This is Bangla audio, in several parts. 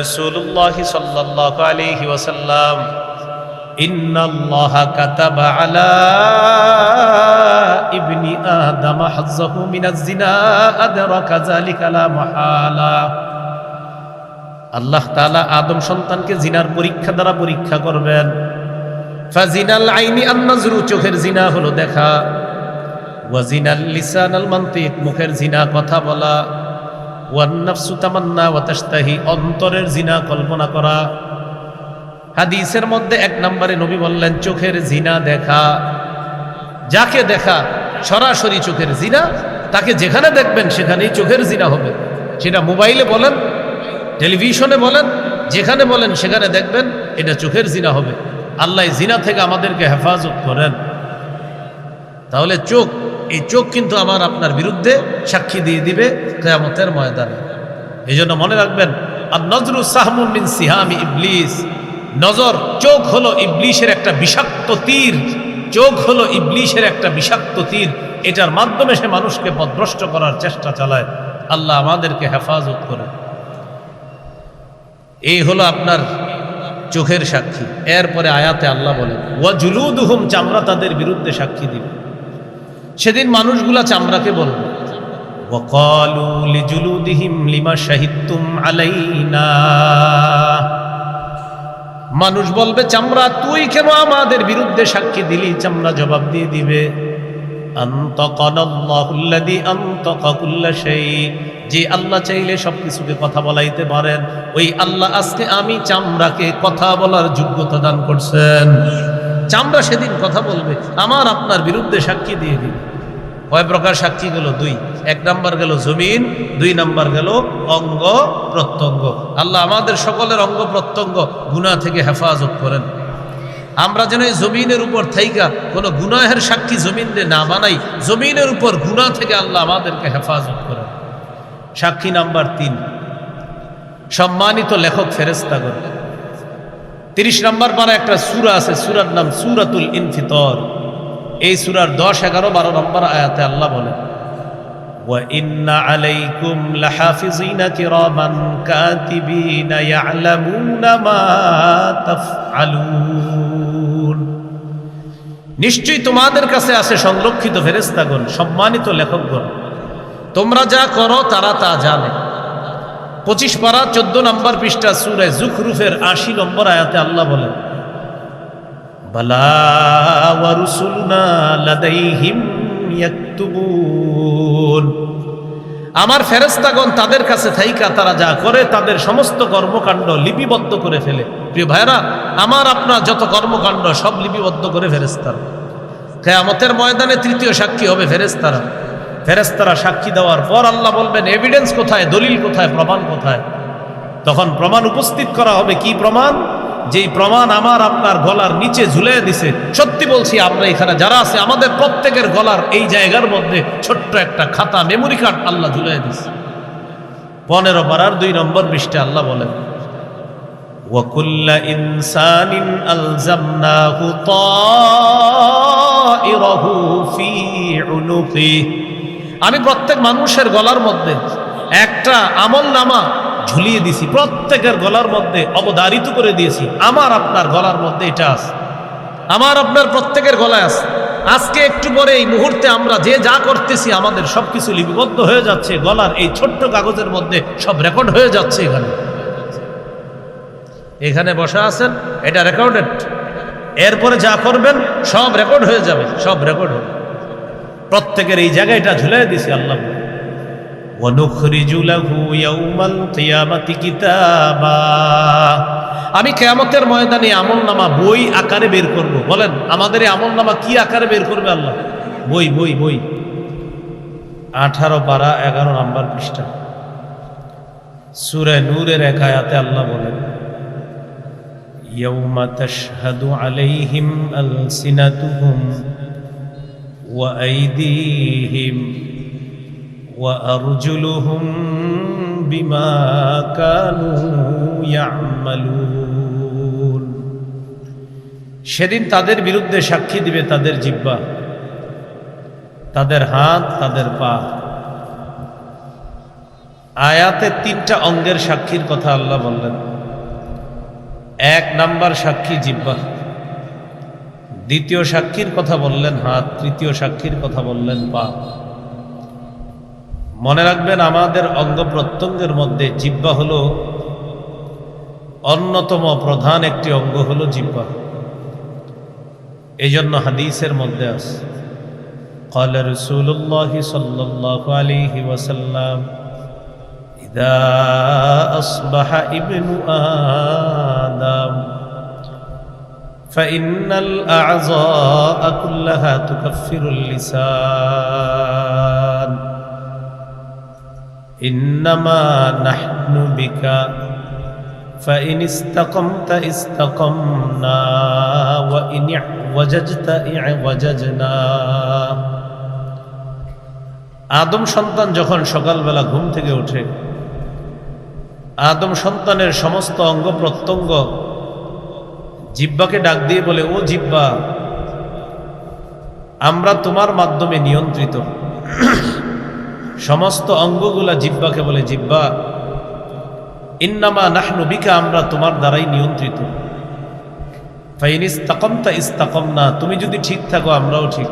রাসূলুল্লাহ সাল্লাল্লাহু আলাইহি ওয়াসাল্লাম ইন্নাল্লাহা কাতাবা আলা ইবনি আদম হাজ্জাহু মিনাজ জিনা আদরাকা যালিকা লা মাহালা। আল্লাহ তাআলা আদম সন্তানকে জিনার পরীক্ষা দ্বারা পরীক্ষা করবেন। ফাজিনাল আইনি আন-নাজরু, চোখের জিনা হলো দেখা, ওয়া জিনাল লিসান আল মানতিক, মুখের জিনা কথা বলা, ওয়ান নাফসু তামান্না ওয়া তাশতাহি, অন্তরের জিনা কল্পনা করা। হাদিসের মধ্যে এক নম্বরে নবী বললেন চোখের জিনা দেখা। যাকে দেখা সরাসরি চোখের জিনা, তাকে যেখানে দেখবেন সেখানেই চোখের জিনা হবে। সেটা মোবাইলে বলেন, টেলিভিশনে বলেন, যেখানে বলেন সেখানে দেখবেন, এটা চোখের জিনা হবে। আল্লাহ জিনা থেকে আমাদেরকে হেফাজত করেন। তাহলে চোখ, এই চোখ কিন্তু আমার আপনার বিরুদ্ধে সাক্ষী দিয়ে দিবে কিয়ামতের ময়দানে। এই জন্য মনে রাখবেন, আর নজরু সাহমুন মিন সিহামি ইবলিস, নজর, চোখ হলো ইবলিশের একটা বিষাক্ত তীর। চোখ হলো ইবলিশের একটা বিষাক্ত তীর। এটার মাধ্যমে সে মানুষকে পথভ্রষ্ট করার চেষ্টা চালায়। আল্লাহ আমাদেরকে হেফাজত করে। এই হলো আপনার চোখের সাক্ষী। এরপরে আয়াতে আল্লাহ বলেন ওয়া জুলুদুহুম, চামড়া তাদের বিরুদ্ধে সাক্ষী দিবে। সেদিন মানুষগুলা চামড়াকে বলবে ওয়া ক্বালু লিজুলুদিহিম লিমা শাহিদতুম আলাইনা, মানুষ বলবে চামড়া তুই কেন আমাদের বিরুদ্ধে সাক্ষী দিলি? চামড়া জবাব দিয়ে দিবে আনতাকানাল্লাহুল্লাযী আনতাকা কুল্লা শাই, যে আল্লাহ চাইলে সবকিছুকে কথা বলাইতে পারেন, ওই আল্লাহ আজকে আমি চামড়াকে কথা বলার যোগ্যতা দান করছেন। চামড়া সেদিন কথা বলবে, আমার আপনার বিরুদ্ধে সাক্ষী দিয়ে দিবে। কয় প্রকার সাক্ষী গেল? দুই। এক নাম্বার গেল জমিন, দুই নাম্বার গেল অঙ্গ প্রত্যঙ্গ। আল্লাহ আমাদের সকলের অঙ্গ প্রত্যঙ্গ গুনাহ থেকে হেফাজত করেন। আমরা যেন এই জমিনের উপর থাইকা কোনো গুনাহের সাক্ষী জমিনে না বানাই, জমিনের উপর গুনাহ থেকে আল্লাহ আমাদেরকে হেফাজত করেন। সাক্ষী নাম্বার 3, সম্মানিত লেখক ফেরেশতাগণ। 30 নম্বর পারা একটা সূরা আছে, সূরার নাম সূরাতুল ইনফিতর। এই সূরার 10, 11, 12 নম্বর আয়াতে আল্লাহ বলেন ওয়া ইন্না আলাইকুম লাহাফিজিনা কিরামান কাতিবিনা ইয়ালামুনা মা তাফআলুন, নিশ্চয়ই তোমাদের কাছে আছে সংরক্ষিত ফেরেশতাগণ, সম্মানিত লেখকগণ, তোমরা যা করো তারা তা জানে। 25 পারা 14 নম্বর পৃষ্ঠা সূরা যুখরুফের 80 নম্বর আয়াতে আল্লাহ বলেন বালা ওয়া রুসুলুনা লাদাইহিম ইয়াকতুবুন, আমার ফেরেশতাগণ তাদের কাছে থাইকা তারা যা করে তাদের সমস্ত কর্মকাণ্ড লিপিবদ্ধ করে ফেলে। প্রিয় ভাইরা, আমার আপনার যত কর্মকাণ্ড সব লিপিবদ্ধ করে ফেরেশতারা। কিয়ামতের ময়দানে তৃতীয় সাক্ষী হবে ফেরেশতারা। ফেরেশতারা সাক্ষী দেওয়ার পর আল্লাহ বলবেন এভিডেন্স কোথায়, দলিল কোথায়, প্রমাণ কোথায়? তখন প্রমাণ উপস্থিত করা হবে। কি প্রমাণ? যেই প্রমাণ আমার আপনার গলার নিচে ঝুলিয়ে দিছে। সত্যি বলছি, আমরা এখানে যারা আছে আমাদের প্রত্যেকের গলার এই জায়গার মধ্যে ছোট্ট একটা খাতা, মেমোরি কার্ড আল্লাহ ঝুলিয়ে দিছে। 15 পারার 2 নম্বর পৃষ্ঠাে আল্লাহ বলেন ওয়া কুল্লা ইনসানিন আলজামনাহু তাইরাহু ফি উনুকি, আমি প্রত্যেক মানুষের গলার মধ্যে একটা আমলনামা ঝুলিয়ে দিছি, প্রত্যেকের গলার মধ্যে অবধারিত করে দিয়েছি। আমার আপনার গলার মধ্যে এটা আছে, আমার আপনার প্রত্যেকের গলায় আছে। আজকে একটু পরে এই মুহূর্তে আমরা যে যা করতেছি আমাদের সবকিছু লিপিবদ্ধ হয়ে যাচ্ছে গলার এই ছোট্ট কাগজের মধ্যে, সব রেকর্ড হয়ে যাচ্ছে। এখানে বসা আছেন, এটা রেকর্ডেড। এরপরে যা করবেন সব রেকর্ড হয়ে যাবে, সব রেকর্ড হবে। প্রত্যেকের এই জায়গাটা ঝুলিয়ে দিছি আল্লাহ। ওয়ানুখরিজু লাহু ইয়াউমাল কিয়ামাতি কিতাবা, আমি কিয়ামতের ময়দানে আমলনামা বই আকারে বের করব। বলেন আমাদের এই আমলনামা কি আকারে বের করবে আল্লাহ? বই, বই, বই। 18 পারা 11 নম্বর পৃষ্ঠা সূরা নূরের 1 আয়াতে আল্লাহ বলেন ইয়াউমা তাশহাদু আলাইহিম আলসিনাতুহুম ওয়া আইদিহিম ওয়া আরজুলুহুম বিমা কানু ইয়ামালুন, সেদিন তাদের বিরুদ্ধে সাক্ষী দিবে তাদের জিহ্বা, তাদের হাত, তাদের পা। আয়াতে 3টা অঙ্গের সাক্ষীর কথা আল্লাহ বললেন। 1 নাম্বার সাক্ষী জিহ্বা, দ্বিতীয় সাক্ষীর কথা বললেন হাত, তৃতীয় সাক্ষীর কথা বললেন পা। মনে রাখবেন, আমাদের অঙ্গ প্রত্যঙ্গের মধ্যে জিহ্বা হলো অন্যতম প্রধান একটি অঙ্গ, হলো জিহ্বা। এই জন্য হাদিসের মধ্যে আছে, قال رسول الله صلى الله عليه وسلم إذا أصبح ابن آدم فإن الأعضاء كلها تكفر اللسان إنما نحن بك فإن استقمت استقمنا وإن اعوججت اعوججنا। আদম সন্তান যখন সকালবেলা ঘুম থেকে ওঠে, আদম সন্তানের সমস্ত অঙ্গ প্রত্যঙ্গ জিহ্বাকে ডাক দিয়ে বলে, ও জিহ্বা, আমরা তোমার মাধ্যমে নিয়ন্ত্রিত। সমস্ত অঙ্গগুলা জিহ্বাকে বলে, জিহ্বা, ইন্নামা নাহনু বিকা, আমরা তোমার দ্বারাই নিয়ন্ত্রিত। ফাইন ইস্তাকামতা ইস্তাকামনা, তুমি যদি ঠিক থাকো আমরাও ঠিক।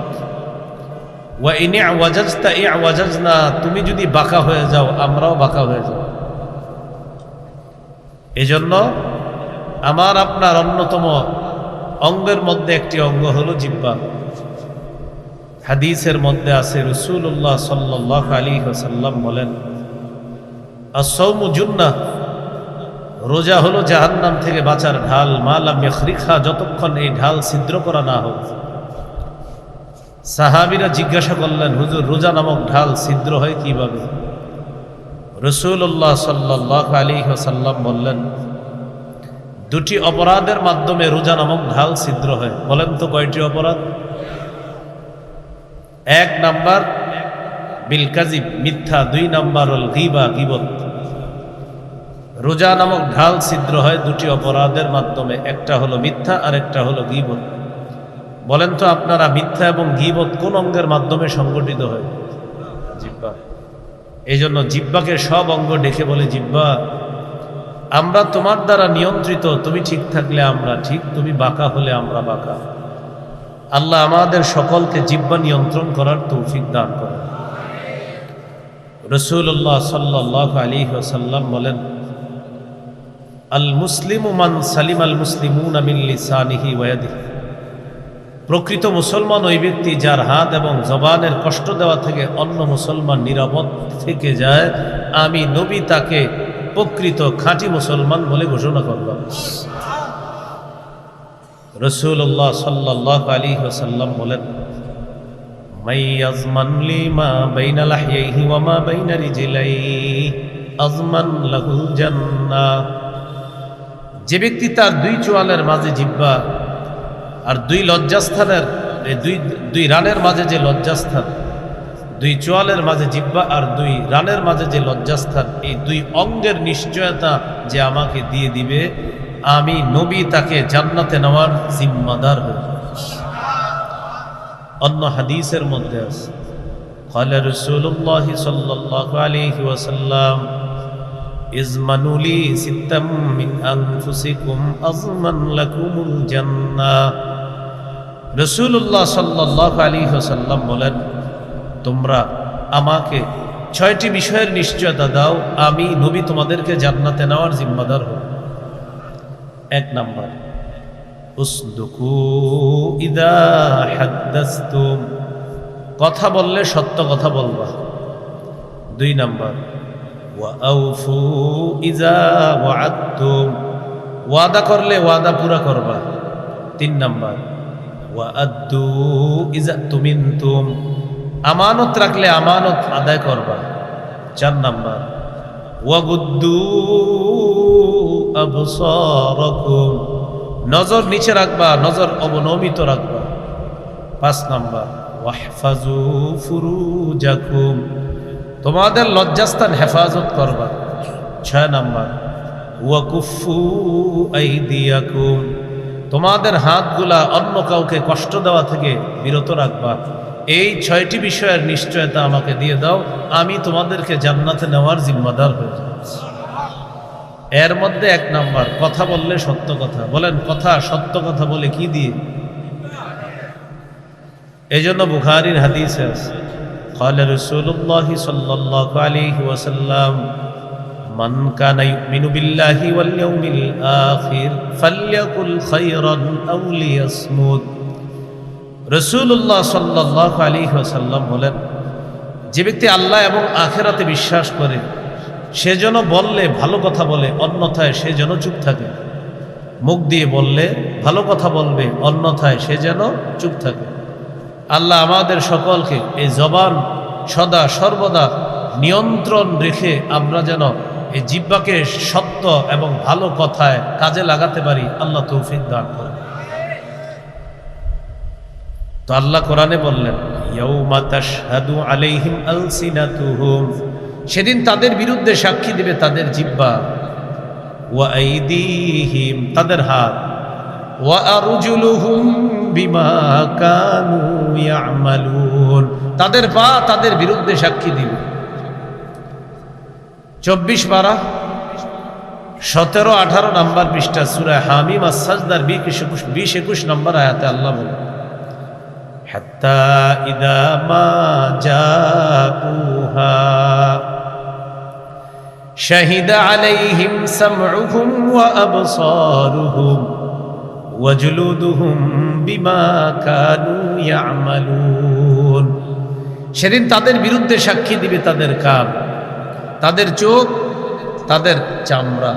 ওয়া ইন ইওয়াজাজতা ইওয়াজাজনা, তুমি যদি বাঁকা হয়ে যাও আমরাও বাঁকা হয়ে যাও। এজন্য আমার আপনার অন্যতম অঙ্গের মধ্যে একটি অঙ্গ হলো জিহ্বা। হাদিসের মধ্যে আছে, রাসূলুল্লাহ সাল্লাল্লাহু আলাইহি ওয়াসাল্লাম বলেন, আস-সাওমু জুন্নাহ, রোজা হলো জাহান্নাম থেকে বাঁচার ঢাল, মা লাম ইয়াখরিখা, যতক্ষণ এই ঢাল ছিদ্র করা না হোক। সাহাবীরা জিজ্ঞাসা করলেন, হুজুর, রোজা নামক ঢাল ছিদ্র হয় কিভাবে? রাসূলুল্লাহ সাল্লাল্লাহু আলাইহি ওয়াসাল্লাম বললেন, দুটি অপরাধের মাধ্যমে রোজা নামক ঢাল ছিদ্র হয়। বলেন তো কয়টি অপরাধ? 1 নাম্বার বিল কাযিব, মিথ্যা। 2 নাম্বার হল গীবা, গীবত। রোজা নামক ঢাল ছিদ্র হয় দুটি অপরাধের মাধ্যমে, একটা হলো মিথ্যা আর একটা হলো গীবত। বলেন তো আপনারা, মিথ্যা এবং গীবত কোন অঙ্গের মাধ্যমে সংগঠিত হয়? জিহ্বা। এই জন্য জিহ্বাকে সব অঙ্গ ডেকে বলে, জিহ্বা, আমরা তোমার দ্বারা নিয়ন্ত্রিত, তুমি ঠিক থাকলে আমরা ঠিক, তুমি বাঁকা হলে আমরা বাঁকা। আল্লাহ আমাদের সকলকে জিহ্বা নিয়ন্ত্রণ করার তৌফিক দান করেন। রাসূলুল্লাহ সাল্লাল্লাহু আলাইহি ওয়াসাল্লাম বলেন, আল মুসলিমু মান সালিমাল মুসলিমুনা মিন লিসানিহি ওয়া ইয়াদিহি, প্রকৃত মুসলমান ওই ব্যক্তি যার হাত এবং জবানের কষ্ট দেওয়া থেকে অন্য মুসলমান নিরাপদ থেকে যায়, আমি নবী তাকে প্রকৃত খাঁটি মুসলমান বলে ঘোষণা করলাম। রাসূলুল্লাহ সাল্লাল্লাহু আলাইহি ওয়াসাল্লাম বলেন, মাই ইয়াজমান লিমা বাইনা লাহইহি ওয়া মা বাইনা রিজলাইহি আজমান লাহুল জান্নাহ, যে ব্যক্তি তার 2 চোয়ালের মাঝে জিহ্বা আর 2 লজ্জাস্থানের, দুই রানের মাঝে যে লজ্জাস্থান, 2 চোয়ালের মাঝে জিহ্বা আর 2 রানের মাঝে যে লজ্জাস্থান, এই 2 অঙ্গের নিশ্চয়তা যে আমাকে দিয়ে দিবে, আমি নবী তাকে জান্নাতে নেওয়ার জিম্মাদার হই। অন্য হাদিসের মধ্যে আছে, ক্বালা রাসূলুল্লাহ সাল্লাল্লাহু আলাইহি ওয়াসাল্লাম, ইজমানুলি সিত্তাম মিন আনফুসিকুম আযমান লাকুমুল জান্নাহ। রাসূলুল্লাহ সাল্লাল্লাহু আলাইহি ওয়াসাল্লাম বলেন, তোমরা আমাকে 6টি বিষয়ের নিশ্চয়তা দাও, আমি নবী তোমাদেরকে জান্নাতে নেওয়ার জিম্মাদার হই। 1 নাম্বার, উসদুকু ইযা হাদ্দাসতুম, কথা বললে সত্য কথা বলবা। 2 নাম্বার, ওয়া আউফু ইযা ওয়া'আদতুম, ওয়াদা করলে ওয়াদা পুরা করবা। 3 নাম্বার, ওয়া আদ্দু ইযা তুমিনতুম, আমানত রাখলে আমানত আদায় করবা। 4 নাম্বার, ওয়া গুদ্দু আবসারাকুম, নজর নিচে রাখবা, নজর অবনমিত রাখবা। 5 নাম্বার, ওয়াহফাজু ফুরুজাকুম, তোমাদের লজ্জাস্থান হেফাজত করবা। 6 নাম্বার, ওয়াকুফু আইদিয়াকুম, তোমাদের হাতগুলা অন্য কাউকে কষ্ট দেওয়া থেকে বিরত রাখবা। এই 6টি বিষয়ের নিশ্চয়তা আমাকে দিয়ে দাও, আমি তোমাদেরকে জান্নাতে নেওয়ার জিম্মাদার হয়ে যাব। এর মধ্যে 1 নাম্বার, কথা বললে সত্য কথা বলেন। কথা সত্য কথা বলে কি দিয়ে? এই জন্য বুখারীর হাদিসে আছে, قال رسول الله صلى الله عليه وسلم من كان يؤمن بالله واليوم الآخر فليقل خيرا أو ليصمت। রাসূলুল্লাহ সাল্লাল্লাহু আলাইহি ওয়াসাল্লাম বলেন, যে ব্যক্তি আল্লাহ এবং আখিরাতে বিশ্বাস করে সে যেন বললে ভালো কথা বলে, অন্যথায় সে যেন চুপ থাকে। মুখ দিয়ে বললে ভালো কথা বলবে, অন্যথায় সে যেন চুপ থাকে। আল্লাহ আমাদের সকলকে এই জবান সদা সর্বদা নিয়ন্ত্রণ রেখে আমরা যেন এই জিহ্বাকে সত্য এবং ভালো কথায় কাজে লাগাতে পারি, আল্লাহ তৌফিক দান করেন। তো আল্লাহ কোরআনে বললেন, ইয়াউমা তাশহাদু আলাইহিম আলসিনাতুহুম, সেদিন তাদের বিরুদ্ধে সাক্ষী দিবে তাদের জিহ্বা, ওয়া আইদিহিম, তাদের হাত, ওয়া আরজুলুহুম বিমা কানু ইয়ামালুন, তাদের পা তাদের বিরুদ্ধে সাক্ষী দিবে। 24 পারা 17-18 নম্বর পৃষ্ঠা সূরা হামিম আস-সাজদার 20-21 নম্বর আয়াতে আল্লাহ বলেন, হাত্তা ইযা মা জাউহা শাহিদা আলাইহিম সামউহুম ওয়া আবসারুহুম ওয়া জুলুদুহুম বিমা কানু ইয়ামালুন। সেদিন তাদের বিরুদ্ধে সাক্ষী দিবে তাদের কান, তাদের চোখ, তাদের চামড়া,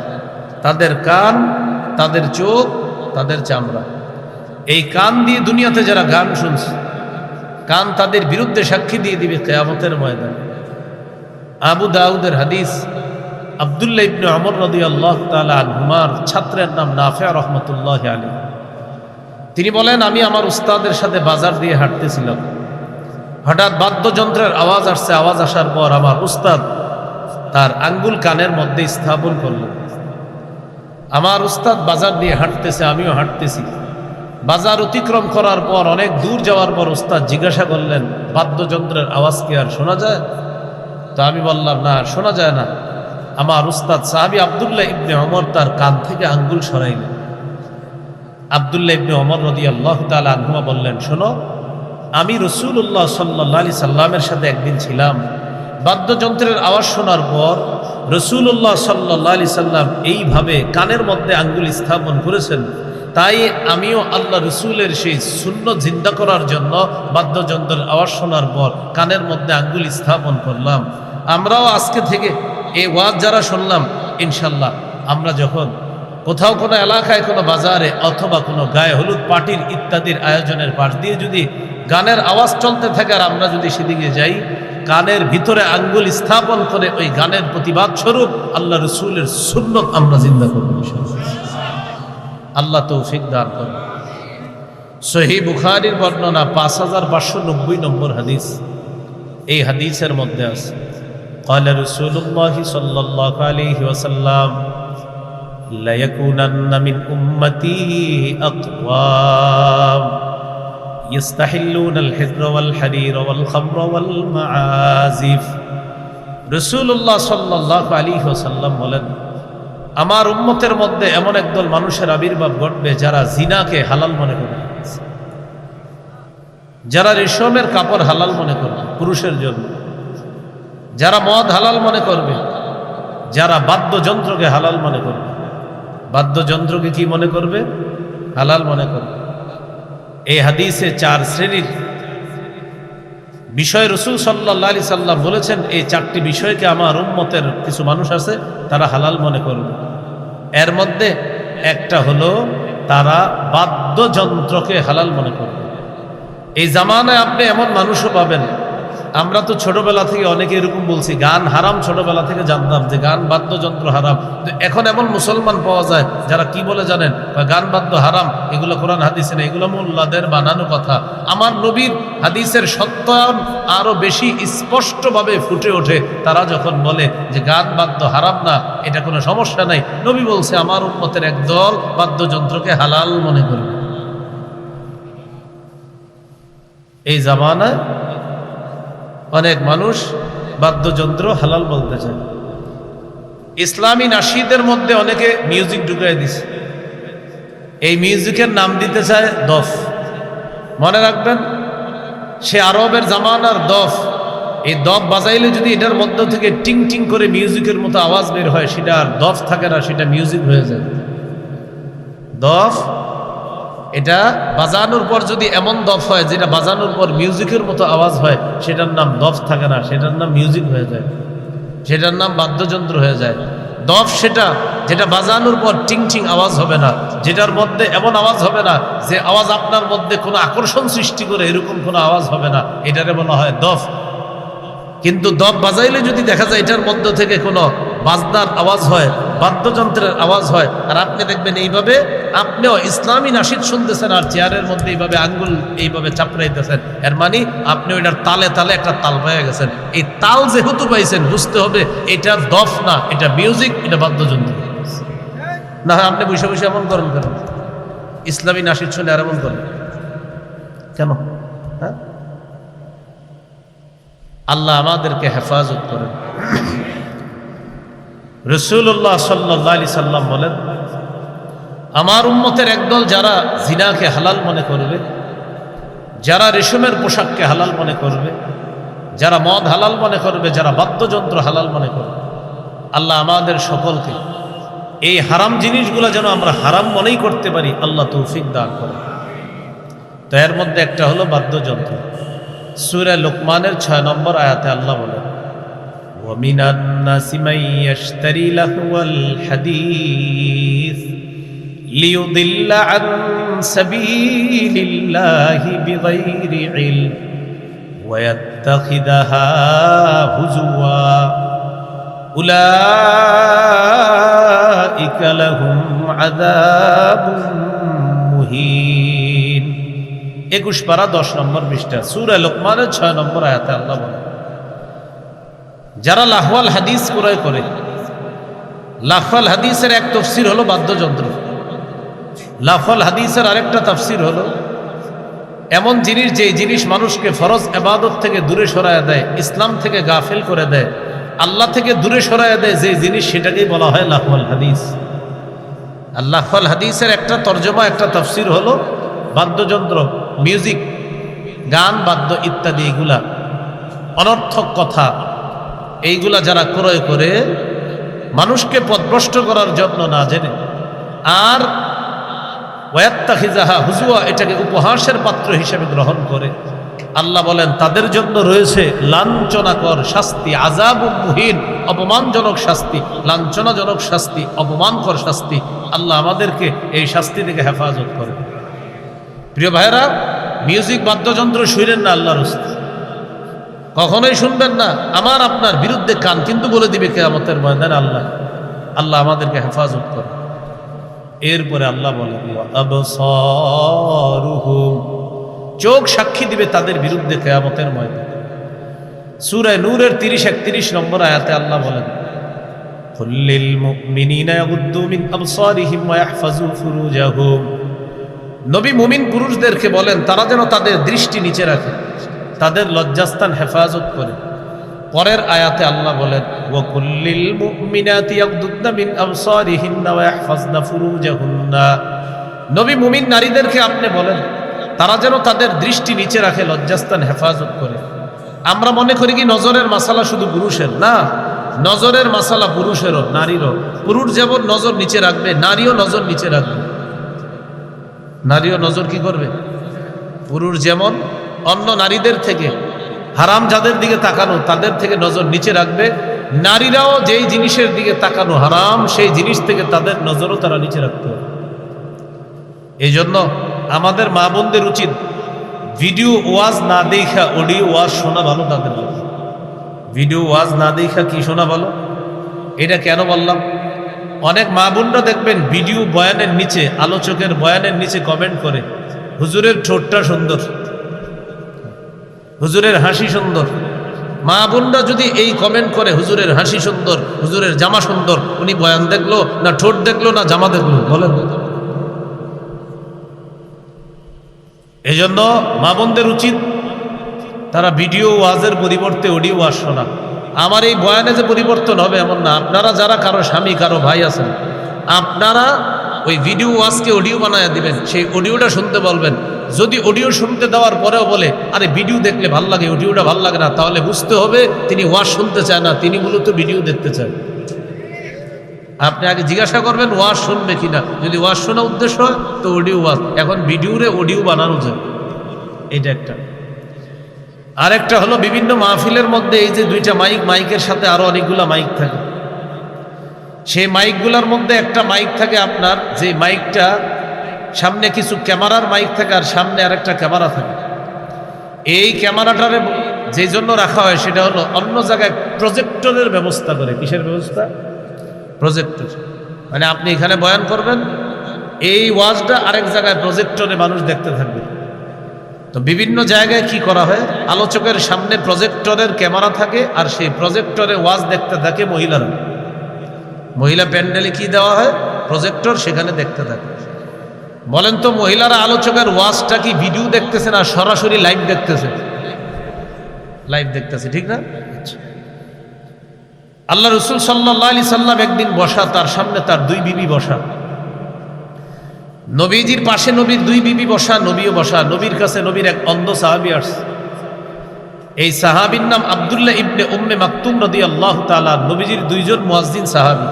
তাদের কান, তাদের চোখ, তাদের চামড়া। এই কান দিয়ে দুনিয়াতে যারা গান শুনছে, কান তাদের বিরুদ্ধে সাক্ষী দিয়ে দিবে কিয়ামতের ময়দানে। আবু দাউদের হাদিস, আব্দুল্লাহ ইবনে ওমর রাদিয়াল্লাহু তাআলা আনহুমার ছাত্রের নাম নাফি রাহমাতুল্লাহি আলাইহি। তিনি বলেন, আমি আমার উস্তাদের সাথে বাজার দিয়ে হাঁটতেছিলাম, হঠাৎ বাদ্যযন্ত্রের আওয়াজ আসছে। আওয়াজ আসার পর আমার উস্তাদ তার আঙ্গুল কানের মধ্যে স্থাপন করলেন। আমার উস্তাদ বাজার দিয়ে হাঁটতেছে, আমিও হাঁটতেছি। বাজার অতিক্রম করার পর অনেক দূর যাওয়ার পর উস্তাদ জিজ্ঞাসা করলেন, বাদ্যযন্ত্রের আওয়াজ কি আর শোনা যায়? তো আমি বললাম, না, শোনা যায় না। আমার উস্তাদ সাহাবী আব্দুল্লাহ ইবনে ওমর তার কান থেকে আঙ্গুল সরাইলেন। আব্দুল্লাহ ইবনে ওমর রাদিয়াল্লাহু তাআলা আনহুমা বললেন, শোনো, আমি রাসূলুল্লাহ সাল্লাল্লাহু আলাইহি সাল্লামের সাথে একদিন ছিলাম। বাদ্যযন্ত্রের আওয়াজ শোনার পর রাসূলুল্লাহ সাল্লাল্লাহু আলাইহি সাল্লাম এইভাবে কানের মধ্যে আঙ্গুল স্থাপন করেছেন। তাই আমিও আল্লাহ রসুলের সেই সুন্নত জিন্দা করার জন্য বাদ্যযন্ত্রের আওয়াজ শোনার পর কানের মধ্যে আঙ্গুল স্থাপন করলাম। আমরাও আজকে থেকে এই ওয়াজ যারা শুনলাম, ইনশাল্লাহ আমরা যখন কোথাও কোনো এলাকায়, কোনো বাজারে অথবা কোনো গায়ে হলুদ পার্টির ইত্যাদির আয়োজনের পাশ দিয়ে যদি গানের আওয়াজ চলতে থাকে আর আমরা যদি সেদিকে যাই, কানের ভিতরে আঙ্গুল স্থাপন করে ওই গানের প্রতিবাদ স্বরূপ আল্লাহ রসুলের সুন্নত আমরা জিন্দা করব ইনশাআল্লাহ। আল্লাহ তৌফিক দান করুন। সহিহ বুখারীর বর্ণনা 5590 নম্বর হাদিস। এই হাদিসের মধ্যে আছে, قال رسول الله صلى الله عليه وسلم لا يكونن من أمتي أقوام يستحلون الحر والحرير والخمر والمعازف। রাসূলুল্লাহ সাল্লাল্লাহু আলাইহি ওয়াসাল্লাম বলেন, আমার উম্মতের মধ্যে এমন একদল মানুষের আবির্ভাব ঘটবে যারা জিনাকে হালাল মনে করবে, যারা রেশমের কাপড় হালাল মনে করবে পুরুষের জন্য, যারা মদ হালাল মনে করবে, যারা বাদ্যযন্ত্রকে হালাল মনে করবে। বাদ্যযন্ত্রকে কি মনে করবে? হালাল মনে করবে। এই হাদিসে 4 শ্রেণীর বিষয় রাসূল সাল্লাল্লাহু আলাইহি সাল্লাম বলেছেন, এই 4টি বিষয়কে আমার উম্মতের কিছু মানুষ আছে তারা হালাল মনে করবে। এর মধ্যে একটা হলো তারা বাদ্যযন্ত্রকে হালাল মনে করবে। এই জামানায় আপনি এমন মানুষও পাবেন, আমরা তো ছোটবেলা থেকে অনেকে এরকম বলছি গান হারাম, ছোটবেলা থেকে জানতাম যে গান বাদ্যযন্ত্র হারাম। তো এখন এমন মুসলমান পাওয়া যায় যারা কি বলে জানেন, গান বাদ্য হারাম, এগুলো কোরআন হাদিসে নেই, এগুলো মোল্লাদের বানানো কথা। আমার নবীর হাদিসের সত্যায়ন আরো বেশি স্পষ্টভাবে ফুটে ওঠে তারা যখন বলে যে গান বাদ্য হারাম না, এটা কোনো সমস্যা নাই। নবী বলছে আমার উম্মতের একদল বাদ্যযন্ত্রকে হালাল মনে করবে। এই জামানায় অনেক মানুষ বাদ্যযন্ত্র হালাল বলতে চায়। ইসলামী নাশিদের মধ্যে অনেকে মিউজিক ঢুকাই দিছে। এই মিউজিকের নাম দিতে চায় দফ। মনে রাখবেন, সে আরবের জামানার দফ। এই দফ বাজাইলে যদি এটার মধ্য থেকে টিং টিং করে মিউজিকের মতো আওয়াজ বের হয়, সেটা আর দফ থাকে না, সেটা মিউজিক হয়ে যায়। দফ এটা বাজানোর পর যদি এমন দফ হয় যেটা বাজানোর পর মিউজিকের মতো আওয়াজ হয়, সেটার নাম দফ থাকে না, সেটার নাম মিউজিক হয়ে যায়, সেটার নাম বাদ্যযন্ত্র হয়ে যায়। দফ সেটা যেটা বাজানোর পর টিং টিং আওয়াজ হবে না, যেটার মধ্যে এমন আওয়াজ হবে না যে আওয়াজ আপনার মধ্যে কোনো আকর্ষণ সৃষ্টি করে, এরকম কোনো আওয়াজ হবে না, এটারে বলা হয় দফ। কিন্তু দফ বাজাইলে যদি দেখা যায় এটার মধ্য থেকে কোনো বাজনার আওয়াজ হয়, বাদ্যযন্ত্রের আওয়াজ হয়, আর আপনি দেখবেন এইভাবে আপনিও ইসলামী নাশিদ শুনতেছেন আর চেয়ারের মধ্যে এইভাবে আঙ্গুল এইভাবে চাপড়াইতেছেন, এর মানে আপনি ওইটার তালে তালে একটা তাল পেয়ে গেছেন। এই তাল যেহেতু পাইছেন, বুঝতে হবে এটা দফ না, এটা মিউজিক, এটা বাদ্যযন্ত্র না। আপনি বসে বসে এমন করেন কেন? ইসলামী নাশিদ শুনে আর এমন করেন কেন? হ্যাঁ, আল্লাহ আমাদেরকে হেফাজত করেন। রাসূলুল্লাহ সাল্লাল্লাহু আলাইহি সাল্লাম বলেন, আমার উম্মতের একদল যারা জিনাকে হালাল মনে করবে, যারা রেশমের পোশাককে হালাল মনে করবে, যারা মদ হালাল মনে করবে, যারা বাদ্যযন্ত্র হালাল মনে করবে, আল্লাহ আমাদের সকলকে এই হারাম জিনিসগুলো যেন আমরা হারাম মনেই করতে পারি, আল্লাহ তৌফিক দান করেন। তো এর মধ্যে একটা হলো বাদ্যযন্ত্র। সূরা লুকমানের 6 নম্বর আয়াতে আল্লাহ বলেন, وَمِنَ النَّاسِ مَن يَشْتَرِي لَهْوَ الْحَدِيثِ لِيُضِلَّ عَن سَبِيلِ اللَّهِ بِغَيْرِ عِلْمٍ وَيَتَّخِذَهَا هُزُوًا أُولَئِكَ لَهُمْ عَذَابٌ مُهِينٌ। 21 পারা 10 নম্বর পৃষ্ঠা, সূরা লুকমানের 6 নম্বর আয়াতে আল্লাহ বলেন, যারা লাহওয়াল হাদিস ক্রয় করে, লাহওয়াল হাদিসের এক তাফসীর হলো বাদ্যযন্ত্র, লাহওয়াল হাদিসের আরেকটা তাফসীর হলো এমন জিনিস যে জিনিস মানুষকে ফরজ ইবাদত থেকে দূরে সরায় দেয়, ইসলাম থেকে গাফিল করে দেয়, আল্লাহ থেকে দূরে সরায় দেয়, যে জিনিস সেটাকেই বলা হয় লাহওয়াল হাদিস। আর লাহওয়াল হাদিসের একটা তরজমা, একটা তাফসীর হলো বাদ্যযন্ত্র, মিউজিক, গান, বাদ্য ইত্যাদি, এগুলা অনর্থক কথা, এইগুলা যারা ক্রয় করে মানুষকে পথভ্রষ্ট করার জন্য না জেনে, আর ওয়াত্তাখিযাহা হুজুয়া, এটাকে উপহাসের পাত্র হিসেবে গ্রহণ করে, আল্লাহ বলেন তাদের জন্য রয়েছে লাঞ্ছনাকর শাস্তি, আযাবুম মুহিন, অপমানজনক শাস্তি, লাঞ্ছনাজনক শাস্তি, অপমানকর শাস্তি। আল্লাহ আমাদেরকে এই শাস্তি থেকে হেফাজত করে। প্রিয় ভাইরা, মিউজিক বাদ্যযন্ত্র শুনেন না, আল্লাহর রাস্তায় কখনোই শুনবেন না। আমার আপনার বিরুদ্ধে কান কিন্তু বলে দিবে কিয়ামতের ময়দানে। আল্লাহ আমাদেরকে হেফাজত করে। এরপরে আল্লাহ বলেন, আবসারুহুম, চোখ সাক্ষী দিবে তাদের বিরুদ্ধে কিয়ামতের ময়দানে। সূরা নূরের 30-31 নম্বর আয়াতে আল্লাহ বলেন, কুল্লিল মুমিনিনা ইয়াগুদ্দু মিন আবসারিহিম ওয়া ইয়াহফাজু ফুরুজাহুম। নবী মুমিন পুরুষদেরকে বলেন তারা যেন তাদের দৃষ্টি নিচে রাখে, তাদের লজ্জাস্থান হেফাজত করে। পরের আয়াতে আল্লাহ বলেন, ওয়া কুল্লিল মুমিনাতি ইয়াগুদ্দুনা মিন আবসারিহিন্না ওয়া ইয়াহফাজনা ফুরুজাহুন্না। নবী মুমিন নারীদেরকে আপনি বলেন তারা যেন তাদের দৃষ্টি নিচে রাখে, লজ্জাস্থান হেফাজত করে। আমরা মনে করি কি নজরের মাসালা শুধু পুরুষের না, নজরের মাসালা পুরুষেরও, নারীরও। পুরুষ যেমন নজর নিচে রাখবে, নারীও নজর নিচে রাখবে। নারীও নজর কি করবে? পুরুষ যেমন অন্য নারীদের থেকে, হারাম যাদের দিকে তাকানো তাদের থেকে নজর নিচে রাখবে, নারীরাও যেই জিনিসের দিকে তাকানো হারাম সেই জিনিস থেকে তাদের নজরও তারা নিচে রাখতে হবে। এই জন্য আমাদের মা বোনদের উচিত ভিডিও ওয়াজ না দেখা অডিও ওয়াজ শোনা ভালো তাদের জন্য। ভিডিও ওয়াজ না দেখা কি শোনা ভালো? এটা কেন বললাম? অনেক মা বোনরা দেখবেন ভিডিও বয়ানের নিচে, আলোচকের বয়ানের নিচে কমেন্ট করে, হুজুরের ঠোঁটটা সুন্দর, হুজুরের হাসি সুন্দর। মা বোনরা যদি এই কমেন্ট করে, হুজুরের হাসি সুন্দর, হুজুরের জামা সুন্দর, উনি বয়ান দেখলো না ঠোঁট দেখলো না জামা দেখলো? বলেন। এই জন্য মা বোনদের উচিত তারা ভিডিও ওয়াজের পরিবর্তে অডিও ওয়াজ শোনা। আমার এই বয়ানে যে পরিবর্তন হবে এমন না। আপনারা যারা কারো স্বামী কারো ভাই আছেন, আপনারা ওই ভিডিও ওয়াজকে অডিও বানায় দিবেন, সেই অডিওটা শুনতে বলবেন। যদি অডিও শুনতে দেওয়ার পরেও বলে আরে ভিডিও দেখলে ভাল লাগে, অডিওটা ভাল লাগে না, তাহলে বুঝতে হবে তিনি ওয়াজ শুনতে চায় না, তিনি মূলত ভিডিও দেখতে চায়। আপনি আগে জিজ্ঞাসা করবেন ওয়াজ শুনবে কিনা। যদি ওয়াজ শোনা উদ্দেশ্য হয় তো অডিও ওয়াজ। এখন ভিডিওরে অডিও বানানো যায়, এটা একটা। আরেকটা হলো বিভিন্ন মাহফিলের মধ্যে এই যে দুইটা মাইক, মাইকের সাথে আরো অনেকগুলা মাইক থাকে। সেই মাইকগুলোর মধ্যে একটা মাইক থাকে আপনার, যে মাইকটা সামনে কিছু ক্যামেরার মাইক থাকে আর সামনে আরেকটা ক্যামেরা থাকে। এই ক্যামেরাটারে যে জন্য রাখা হয় সেটা হলো অন্য জায়গায় প্রজেক্টরের ব্যবস্থা করে। কিসের ব্যবস্থা? প্রজেক্টর। মানে আপনি এখানে বয়ান করবেন, এই ওয়াজটা আরেক জায়গায় প্রজেক্টরে মানুষ দেখতে থাকবে। তো বিভিন্ন জায়গায় কি করা হয়, আলোচকের সামনে প্রজেক্টরের ক্যামেরা থাকে আর সেই প্রজেক্টরে ওয়াজ দেখতে থাকে মহিলারা। মহিলা প্যান্ডেলে কি দেওয়া হয়? প্রজেক্টর, সেখানে দেখতে থাকে। বলেন তো মহিলারা আলোচকের ওয়াজটা কি ভিডিও দেখতেছে না সরাসরি লাইভ দেখতেছে? লাইভ দেখতেছে, ঠিক না? আল্লাহ রসুল সাল্লাল্লাহু আলাইহি সাল্লাম একদিন বসা, তার সামনে তার দুই বিবি বসা। নবীজির পাশে নবীর দুই বিবি বসা, নবীও বসা। নবীর কাছে নবীর এক অন্ধ সাহাবী আসছে। এই সাহাবীর নাম আব্দুল্লাহ ইবনে উম্মে মাকতুম রাদিয়াল্লাহু তাআলা। নবীজির দুইজন মুয়াজ্জিন সাহাবী,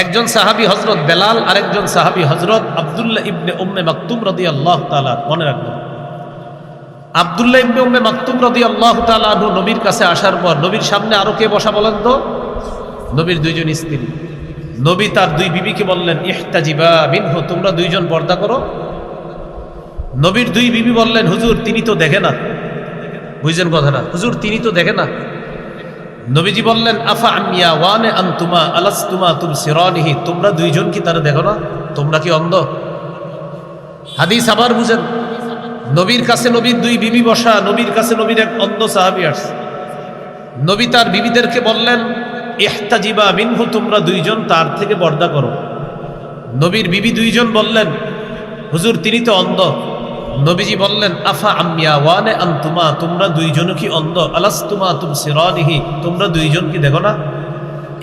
একজন সাহাবী হযরত বেলাল, আরেকজন সাহাবী হযরত আব্দুল্লাহ ইবনে উম্মে মাকতুম রাদিয়াল্লাহু তাআলা। মনে রাখবেন, আব্দুল্লাহ ইবনে উম্মে মাকতুম রাদিয়াল্লাহু তাআলা নবীর কাছে আসার পর নবীর সামনে আরো কে বসা বলেন তো? নবীর দুইজন স্ত্রী। নবী তার দুই বিবিকে বললেন ইহতাজিবা মিনহু, তোমরা দুইজন পর্দা করো। নবীর দুই বিবি বললেন হুজুর তিনি তো দেখে না। বুঝছেন কথাটা? হুজুর তিনি তো দেখে না। নবীজি বললেন আফা আমিয়া ওয়ানে আনতুমা আলাস্তুমা তুবসিরানিহি, তোমরা দুইজন কি তারা দেখো না? তোমরা কি অন্ধ? হাদিস আবার বুঝেন। নবীর কাছে নবীর দুই বিবি বসা, নবীর কাছে নবীর এক অন্ধ সাহাবী আসছে। নবী তার বিবিদেরকে বললেন ইহতাজিবা মিনহু, তোমরা দুইজন তার থেকে পর্দা করো। নবীর বিবি দুইজন বললেন হুজুর তিনি তো অন্ধ। নবীজি বললেন আফা আমিয়া ওয়ানে আনতুমা, তোমরা দুইজনও কি অন্ধ? আলাস্তুমা তুবসিরানিহি, তোমরা দুইজন কি দেখো না?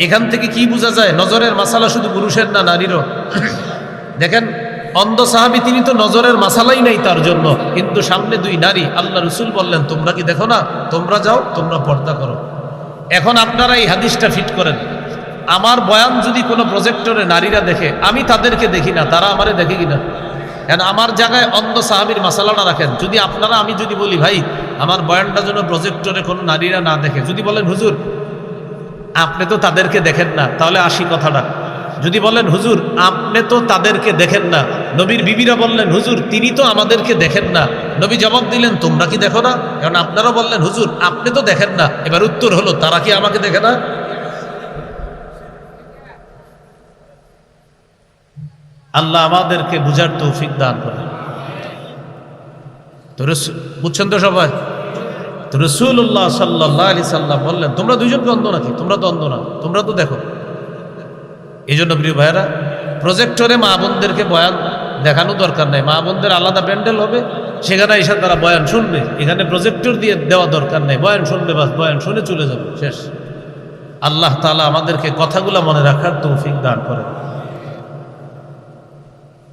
এখান থেকে কি বোঝা যায়? নজরের মাসালা শুধু পুরুষের না, নারীরও। দেখেন অন্ধ সাহাবী তিনি তো নজরের মাসালাই নাই তার জন্য, কিন্তু সামনে দুই নারী। আল্লাহ রসুল বললেন তোমরা কি দেখো না? তোমরা যাও, তোমরা পর্দা করো। এখন আপনারা এই হাদিসটা ফিট করেন। আমার বয়ান যদি কোনো প্রজেক্টরে নারীরা দেখে, আমি তাদেরকে দেখি না, তারা আমারে দেখে কিনা? কেন আমার জায়গায় অন্ধ সাহাবীর মাসালাটা রাখেন। যদি আপনারা, আমি যদি বলি ভাই আমার বয়ানটা যেন প্রজেক্টরে কোনো নারীরা না দেখে, যদি বলেন হুজুর আপনি তো তাদেরকে দেখেন না, তাহলে আসি কথাটা। যদি বলেন হুজুর আপনি তো তাদেরকে দেখেন না, নবীর বিবিরা বললেন হুজুর তিনি তো আমাদেরকে দেখেন না, নবী জবাব দিলেন তোমরা কি দেখো না? কারণ আপনারা বললেন হুজুর আপনি তো দেখেন না, এবার উত্তর হলো তারা কি আমাকে দেখে না? আল্লাহ আমাদেরকে বুঝার তৌফিক দান করেন। তো বুঝছেন তো সবাই? তো রাসূলুল্লাহ সাল্লাল্লাহু আলাইহি সাল্লাম বললেন তোমরা দুইজনকে অন্ধ নাকি? তোমরা তো অন্ধ না, তোমরা তো দেখো। এই জন্য প্রিয় ভাইয়েরা, প্রজেক্টরে মা বোনদেরকে বয়ান দেখানো দরকার নাই। মা বোনদের আলাদা প্যান্ডেল হবে, সেখানে এসে তারা বয়ান শুনবে। এখানে প্রজেক্টর দিয়ে দেওয়া দরকার নাই, বয়ান শুনবে, বাস বয়ান শুনে চলে যাবে, শেষ। আল্লাহ তাআলা আমাদেরকে কথাগুলো মনে রাখার তৌফিক দান করেন।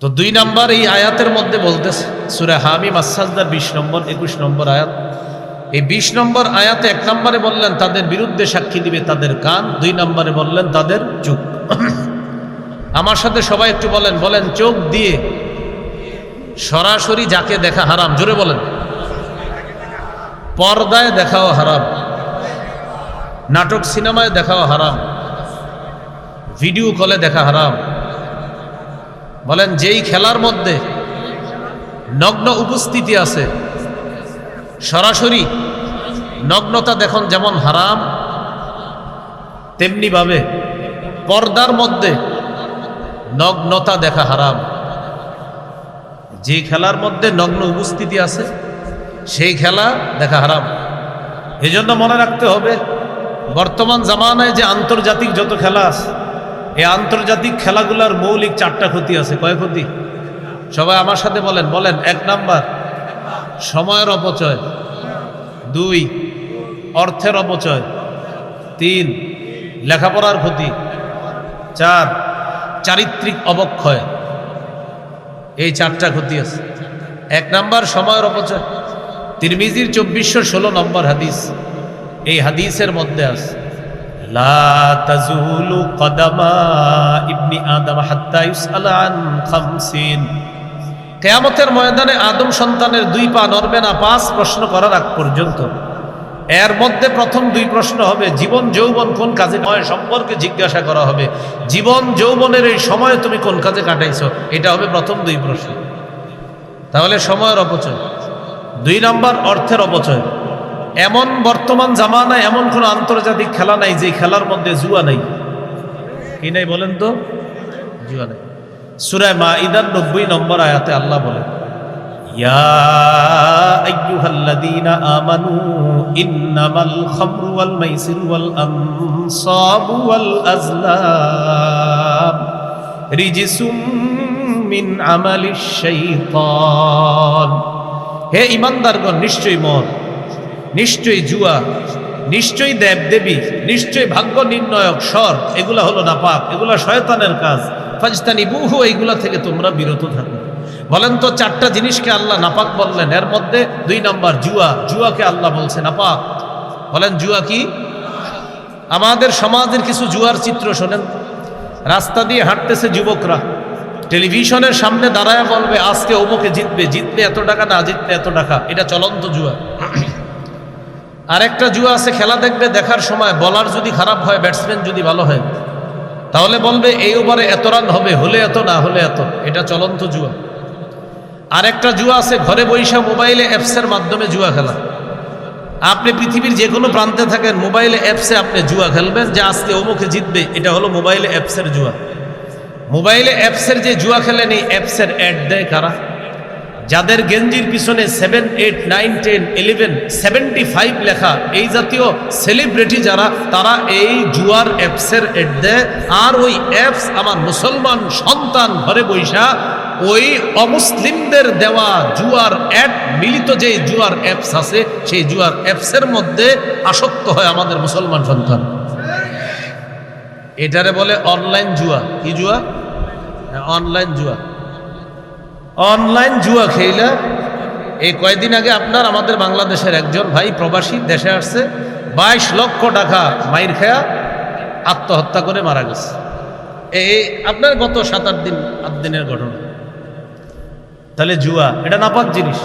তো 2 নম্বর এই আয়াতের মধ্যে বলতেছে সূরা হামিম আস-সাজদার 20 নম্বর 21 নম্বর আয়াত। এই 20 নম্বর আয়াতে 1 নম্বরে বললেন তাদের বিরুদ্ধে সাক্ষী দিবে তাদের কান, 2 নম্বরে বললেন তাদের চোখ। আমার সাথে সবাই একটু বলেন, বলেন চোখ দিয়ে সরাসরি যাকে দেখা হারাম, জোরে বলেন। পর্দায় দেখাও হারাম, নাটক সিনেমায় দেখাও হারাম, ভিডিও কলে দেখা হারাম। বলেন যেই খেলার মধ্যে নগ্ন উপস্থিতি আছে, সরাসরি নগ্নতা দেখুন যেমন হারাম, তেমনি ভাবে পর্দার মধ্যে নগ্নতা দেখা হারাম। যে খেলার মধ্যে নগ্ন উপস্থিতি আছে সেই খেলা দেখা হারাম। এই জন্য মনে রাখতে হবে বর্তমান জামানায় যে আন্তর্জাতিক যত খেলা আছে, এই আন্তর্জাতিক খেলাগুলোর মৌলিক 4টা ক্ষতি আছে। কয় ক্ষতি? সবাই আমার সাথে বলেন, বলেন। 1 নাম্বার সময়ের অপচয়, 2 অর্থের অপচয়, 3 লেখাপড়ার ক্ষতি, 4 চারিত্রিক অবক্ষয়। এই 4টা ক্ষতি আছে। 1 নাম্বার সময়ের অপচয়। তিরমিজির 2416 নম্বর হাদিস, এই হাদিসের মধ্যে আছে লা তাজুলু কদামা ইবনি আদম হাত্তা ইউসআলা আন 50। কিয়ামতের ময়দানে আদম সন্তানের 2 পা নড়বে না 5 প্রশ্ন করার আগ পর্যন্ত। এর মধ্যে প্রথম 2 প্রশ্ন হবে জীবন যৌবন কোন কাজে সম্পর্কে জিজ্ঞাসা করা হবে। জীবন যৌবনের এই সময় তুমি কোন কাজে কাটাইছো, এটা হবে প্রথম 2 প্রশ্ন। তাহলে সময়ের অপচয়। 2 নাম্বার অর্থের অপচয়। এমন বর্তমান জামানায় এমন কোন আন্তর্জাতিক খেলা নাই যে খেলার মধ্যে জুয়া নাই। কি নাই বলেন তো? জুয়া নাই। সূরা মাইদার 90 নম্বর আয়াতে আল্লাহ বলেন ইয়া আইয়ুহাল্লাযীনা আমানু ইন্নামাল খামরু ওয়াল মাইসিরু ওয়াল আনসাবু ওয়াল আজলাম রিজসুম মিন আমালিশ শাইতান। হে ঈমানদারগণ, নিশ্চয়ই মদ, নিশ্চয়ই জুয়া, নিশ্চয়ই দেবদেবী, নিশ্চয়ই ভাগ্য নির্ণয়ক স্বর, এগুলা হলো নাপাক, এগুলা শয়তানের কাজ। ফাজতানিবুহু, এইগুলা থেকে তোমরা বিরত থাকো। বলেন তো 4টা জিনিসকে আল্লাহ নাপাক বললেন, এর মধ্যে 2 নাম্বার জুয়া। জুয়াকে আল্লাহ বলছে নাপাক। বলেন জুয়া কি? আমাদের সমাজের কিছু জুয়ার চিত্র শোনেন। রাস্তা দিয়ে হাঁটতেছে যুবকরা, টেলিভিশনের সামনে দাঁড়ায় বলবে আজকে অমুকে জিতবে, জিতলে এত টাকা, না জিতলে এত টাকা। এটা চলন্ত জুয়া। আরেকটা জুয়া আছে, খেলা দেখবে, দেখার সময় বলার যদি খারাপ হয়, ব্যাটসম্যান যদি ভালো হয়, তাহলে বলবে এই ওভারে এত রান হবে, হলে এত, না হলে এত। এটা চলন্ত জুয়া। আরেকটা জুয়া আছে, ঘরে বৈশা মোবাইলে অ্যাপসের মাধ্যমে জুয়া খেলা। আপনি পৃথিবীর যে কোনো প্রান্তে থাকেন, মোবাইলে অ্যাপসে আপনি জুয়া খেলবেন যে আজকে অমুকে জিতবে। এটা হলো মোবাইলে অ্যাপসের জুয়া। মোবাইলে অ্যাপসের যে জুয়া খেলেন, এই অ্যাপসের অ্যাড দেয় কারা? যাদের গেঞ্জির পিছনে 7, 8, 9, 10, 11, 75 লেখা, এই জাতীয় সেলিব্রিটি যারা, তারা এই জুয়ার অ্যাপসের অ্যাড দেয়। আর ওই অ্যাপস আমার মুসলমান সন্তান ঘরে বৈশা ওই অমুসলিমদের দেওয়া জুয়ার অ্যাড মিলিত যে জুয়ার অ্যাপস আছে, সেই জুয়ার অ্যাপসের মধ্যে আসক্ত হয় আমাদের মুসলমান সন্তান। এটারে বলে অনলাইন জুয়া। কি জুয়া? অনলাইন জুয়া। অনলাইন জুয়া খেলা। এই কয়েকদিন আগে আপনার আমাদের বাংলাদেশের একজন ভাই প্রবাসী দেশে আসছে, 22 লক্ষ টাকা মাইর খেয়া আত্মহত্যা করে মারা গেছে। এই আপনার গত 7-8 দিন 8 দিনের ঘটনা। তাহলে জুয়া এটা নাপাক জিনিস।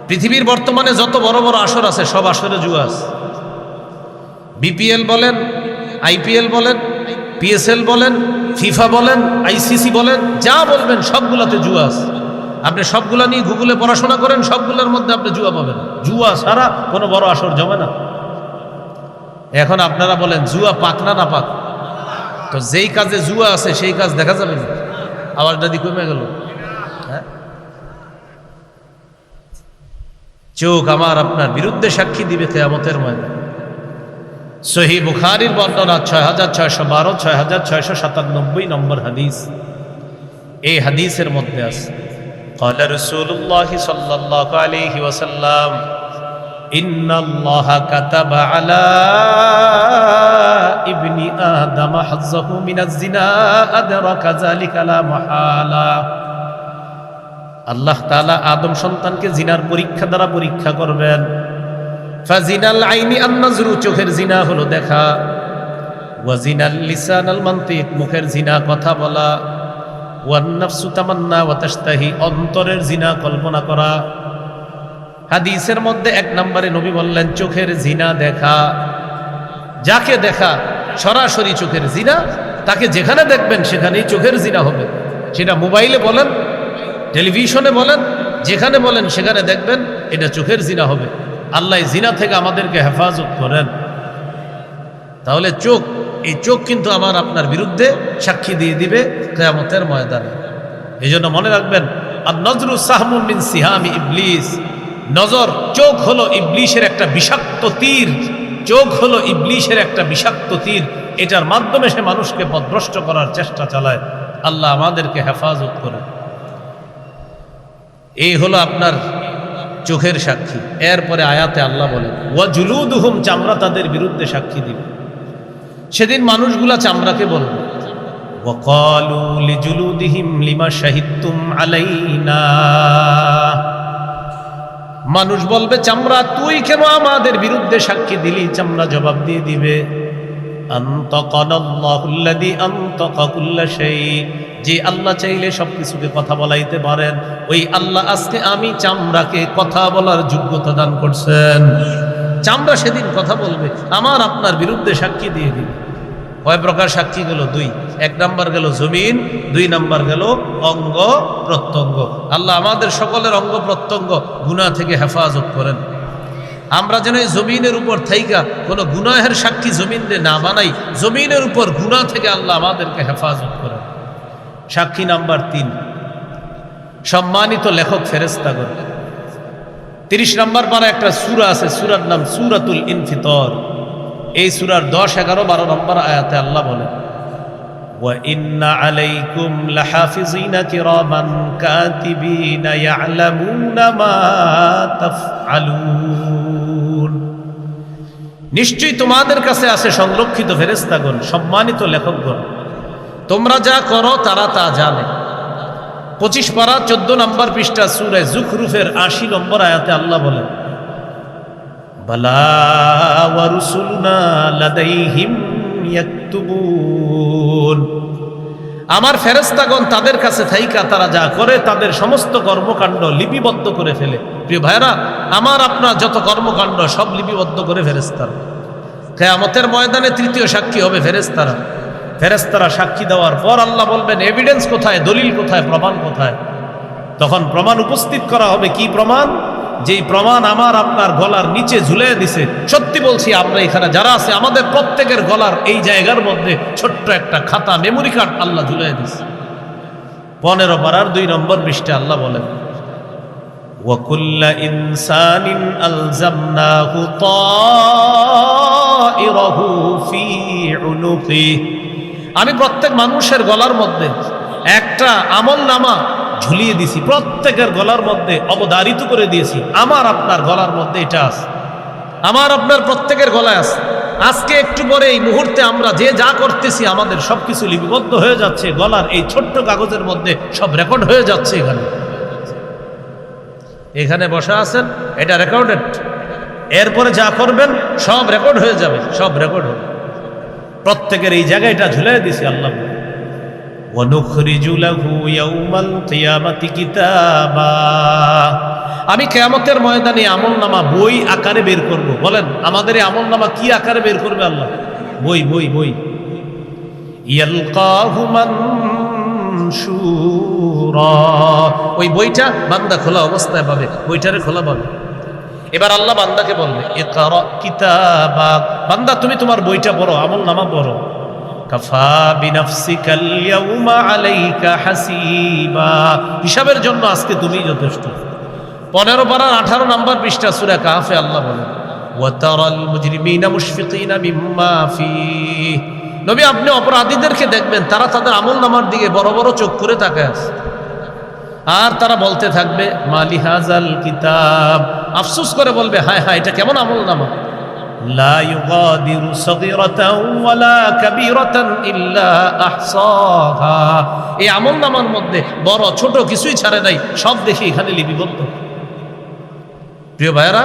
পৃথিবীর বর্তমানে যত বড় বড় আসর আছে, সব আসরে জুয়া আছে। বিপিএল বলেন, আইপিএল বলেন, পিএসএল বলেন, ফিফা বলেন, আইসিসি বলেন, যা বলবেন সবগুলাতে জুয়া আছে। আপনি সবগুলা নিয়ে গুগলে পড়াশোনা করেন, সবগুলোর মধ্যে আপনি জুয়া পাবেন। জুয়া ছাড়া কোনো বড় আসর জমে না। এখন আপনারা বলেন জুয়া পাক না না পাক? তো যেই কাজে জুয়া আছে সেই কাজ দেখা যাবে না। আওয়াজটা দিয়ে কমে গেল। হ্যাঁ, চোখ আমার আপনার বিরুদ্ধে সাক্ষী দিবে কিয়ামতের ময়দানে। সহিহ বুখারীর বর্ণনা 6612, 6697 নম্বর হাদিস। এই হাদিসের মধ্যে আছে قال رسول الله صلى الله عليه وسلم إن الله كتب على ابن آدم حظه من الزنا أدرك ذلك لا محالة। আল্লাহ তাআলা আদম সন্তানকে জিনার পরীক্ষা দ্বারা পরীক্ষা করবেন। ফাজিনাল আইনি আন-নাজরু, চোখের জিনা হলো দেখা। ওয়াজিনাল লিসান আল মানতিক, মুখের জিনা কথা বলা। ওয়ান নাফসু তামান্না ওয়া তাশতাহি, অন্তরের জিনা কল্পনা করা। হাদিসের মধ্যে 1 নম্বরে নবী বললেন চোখের জিনা দেখা। যাকে দেখা সরাসরি চোখের জিনা, তাকে যেখানে দেখবেন সেখানেই চোখের জিনা হবে। সেটা মোবাইলে বলেন, টেলিভিশনে বলেন, যেখানে বলেন সেখানে দেখবেন, এটা চোখের জিনা হবে। আল্লাহ জিনা থেকে আমাদেরকে হেফাজত করেন। তাহলে চোখ, এই চোখ কিন্তু আমার আপনার বিরুদ্ধে সাক্ষী দিয়ে দিবে কিয়ামতের ময়দানে। এই জন্য মনে রাখবেন, আর নজরু সাহমুন মিন সিহামি ইবলিস। নজর, চোখ হলো ইবলিশের একটা বিষাক্ত তীর। চোখ হলো ইবলিশের একটা বিষাক্ত তীর। এটার মাধ্যমে সে মানুষকে পথভ্রষ্ট করার চেষ্টা চালায়। আল্লাহ আমাদেরকে হেফাজত করে। এই হলো আপনার চোখের সাক্ষী। এরপরে আয়াতে আল্লাহ বলেন ওয়া জুলুদুহুম, চামড়া তাদের বিরুদ্ধে সাক্ষী দিবে। সেদিন মানুষগুলা চামড়াকে বলবে ওয়াকালু লিজুলুদিহিম লিমা শাহিদতুম আলাইনা, মানুষ বলবে চামড়া তুই কেন আমাদের বিরুদ্ধে সাক্ষী দিলি? চামড়া জবাব দিয়ে দিবে আনতাকানাল্লাহুল্লাযী আনতাকা কুল্লা শাই, যে আল্লাহ চাইলে সবকিছুকে কথা বলাইতে পারেন, ওই আল্লাহ আজকে আমি চামড়াকে কথা বলার যোগ্যতা দান করছেন। চামড়া সেদিন কথা বলবে, আমার আপনার বিরুদ্ধে সাক্ষী দিয়ে দিবে। কয় প্রকার সাক্ষী গেল? দুই। এক নাম্বার গেল জমিন, দুই নাম্বার গেল অঙ্গ প্রত্যঙ্গ। আল্লাহ আমাদের সকলের অঙ্গ প্রত্যঙ্গ গুনাহ থেকে হেফাজত করেন। আমরা যেন এই জমিনের উপর থাইকা কোনো গুনাহের সাক্ষী জমিনে না বানাই, জমিনের উপর গুনাহ থেকে আল্লাহ আমাদেরকে হেফাজত করেন। সাক্ষী নাম্বার 3, সম্মানিত লেখক ফেরেশতাগণ। 30 নম্বর পারা একটা সূরা আছে, সূরার নাম সূরাতুল ইনফিতর। এই সূরার 10, 11, 12 নম্বর আয়াতে আল্লাহ বলেন ওয়া ইন্না আলাইকুম লাহাফিজিনা কিরামান কাতিবিনা ইয়ালামুনা মা তাফআলুন, নিশ্চয়ই তোমাদের কাছে আছে সংরক্ষিত ফেরেশতাগণ, সম্মানিত লেখকগণ, তোমরা যা করো তারা তা জানে। 25 পারা 14 নম্বর পৃষ্ঠা সূরা যুখরুফের 80 নম্বর আয়াতে আল্লাহ বলেন বালা ওয়া রুসুলুনা লাদাইহিম ইয়াকতুবুন, আমার ফেরেশতাগণ তাদের কাছে থাইকা তারা যা করে তাদের সমস্ত কর্মকাণ্ড লিপিবদ্ধ করে ফেলে। প্রিয় ভাইরা, আমার আপনার যত কর্মকাণ্ড সব লিপিবদ্ধ করে ফেরেশতারা। কিয়ামতের ময়দানে তৃতীয় সাক্ষী হবে ফেরেশতারা। ফেরেশতারা সাক্ষী দেওয়ার পর আল্লাহ বলবেন এভিডেন্স কোথায়, দলিল কোথায়, প্রমাণ কোথায়? তখন প্রমাণ উপস্থিত করা হবে। কি প্রমাণ? যেই প্রমাণ আমার আপনার গলার নিচে ঝুলে দিছে। সত্যি বলছি, আমরা এখানে যারা আছে আমাদের প্রত্যেকের গলার এই জায়গার মধ্যে ছোট্ট একটা খাতা, মেমোরি কার্ড আল্লাহ ঝুলে দিছে। 15 পারার 2 নম্বর পৃষ্ঠাে আল্লাহ বলেন ওয়া কুল্লা ইনসানিন আলজামনাহু তাইরাহু ফি উনুকি, আমি প্রত্যেক মানুষের গলার মধ্যে একটা আমলনামা ঝুলিয়ে দিছি, প্রত্যেকের গলার মধ্যে অবধারিত করে দিয়েছি। আমার আপনার গলার মধ্যে এটা আছে, আমার আপনার প্রত্যেকের গলায় আছে। আজকে একটু পরে এই মুহূর্তে আমরা যে যা করতেছি আমাদের সবকিছু লিপিবদ্ধ হয়ে যাচ্ছে গলার এই ছোট্ট কাগজের মধ্যে, সব রেকর্ড হয়ে যাচ্ছে। এখানে বসা আছেন, এটা রেকর্ডেড। এরপরে যা করবেন সব রেকর্ড হয়ে যাবে, সব রেকর্ড হবে। প্রত্যেকের এই জায়গাটা ঝুলিয়ে দিছি আল্লাহ। ওয়ানুখরিজু লাহু ইয়াউমাল কিয়ামাতি কিতাবা, আমি কিয়ামতের ময়দানে আমলনামা বই আকারে বের করব। বলেন আমাদের এই আমলনামা কি আকারে বের করবে আল্লাহ? বই, বই, বই। ইয়ালকাহু মানশুরা, ওই বইটা বান্দা খোলা অবস্থায় পাবে, বইটারে খোলা পাবে। এবার আল্লাহ বান্দাকে বলবে ইকরা কিতাবাক, বান্দা তুমি তোমার বইটা পড়ো, আমলনামা পড়ো। কাফা বিনাফসিকাল ইয়াউমা আলাইকা হাসিবা, হিসাবের জন্য আজকে তুমি যথেষ্ট। 15 পারা 18 নম্বর পৃষ্ঠা সূরা কাহফে আল্লাহ বলেন ওয়া তারাল মুজরিমিনা মুশফিকিনা মিম্মা ফিহি, নবী আপনি অপরাধীদেরকে দেখবেন তারা তাদের আমলনামার দিকে বড় বড় চোখ করে তাকায় আছে, আর তারা বলতে থাকবে মালি হাজাল কিতাব, আফসোস করে বলবে হায় হায় এটা কেমন আমলনামা। লা ইউগাদিরু সগীরাতাও ওয়ালা কাবীরাতান ইল্লা আহসাহা, এই আমলনামার মধ্যে বড় ছোট কিছুই ছাড়ে নাই, সব দেখি এখানে লিপিবদ্ধ। প্রিয় ভাইরা,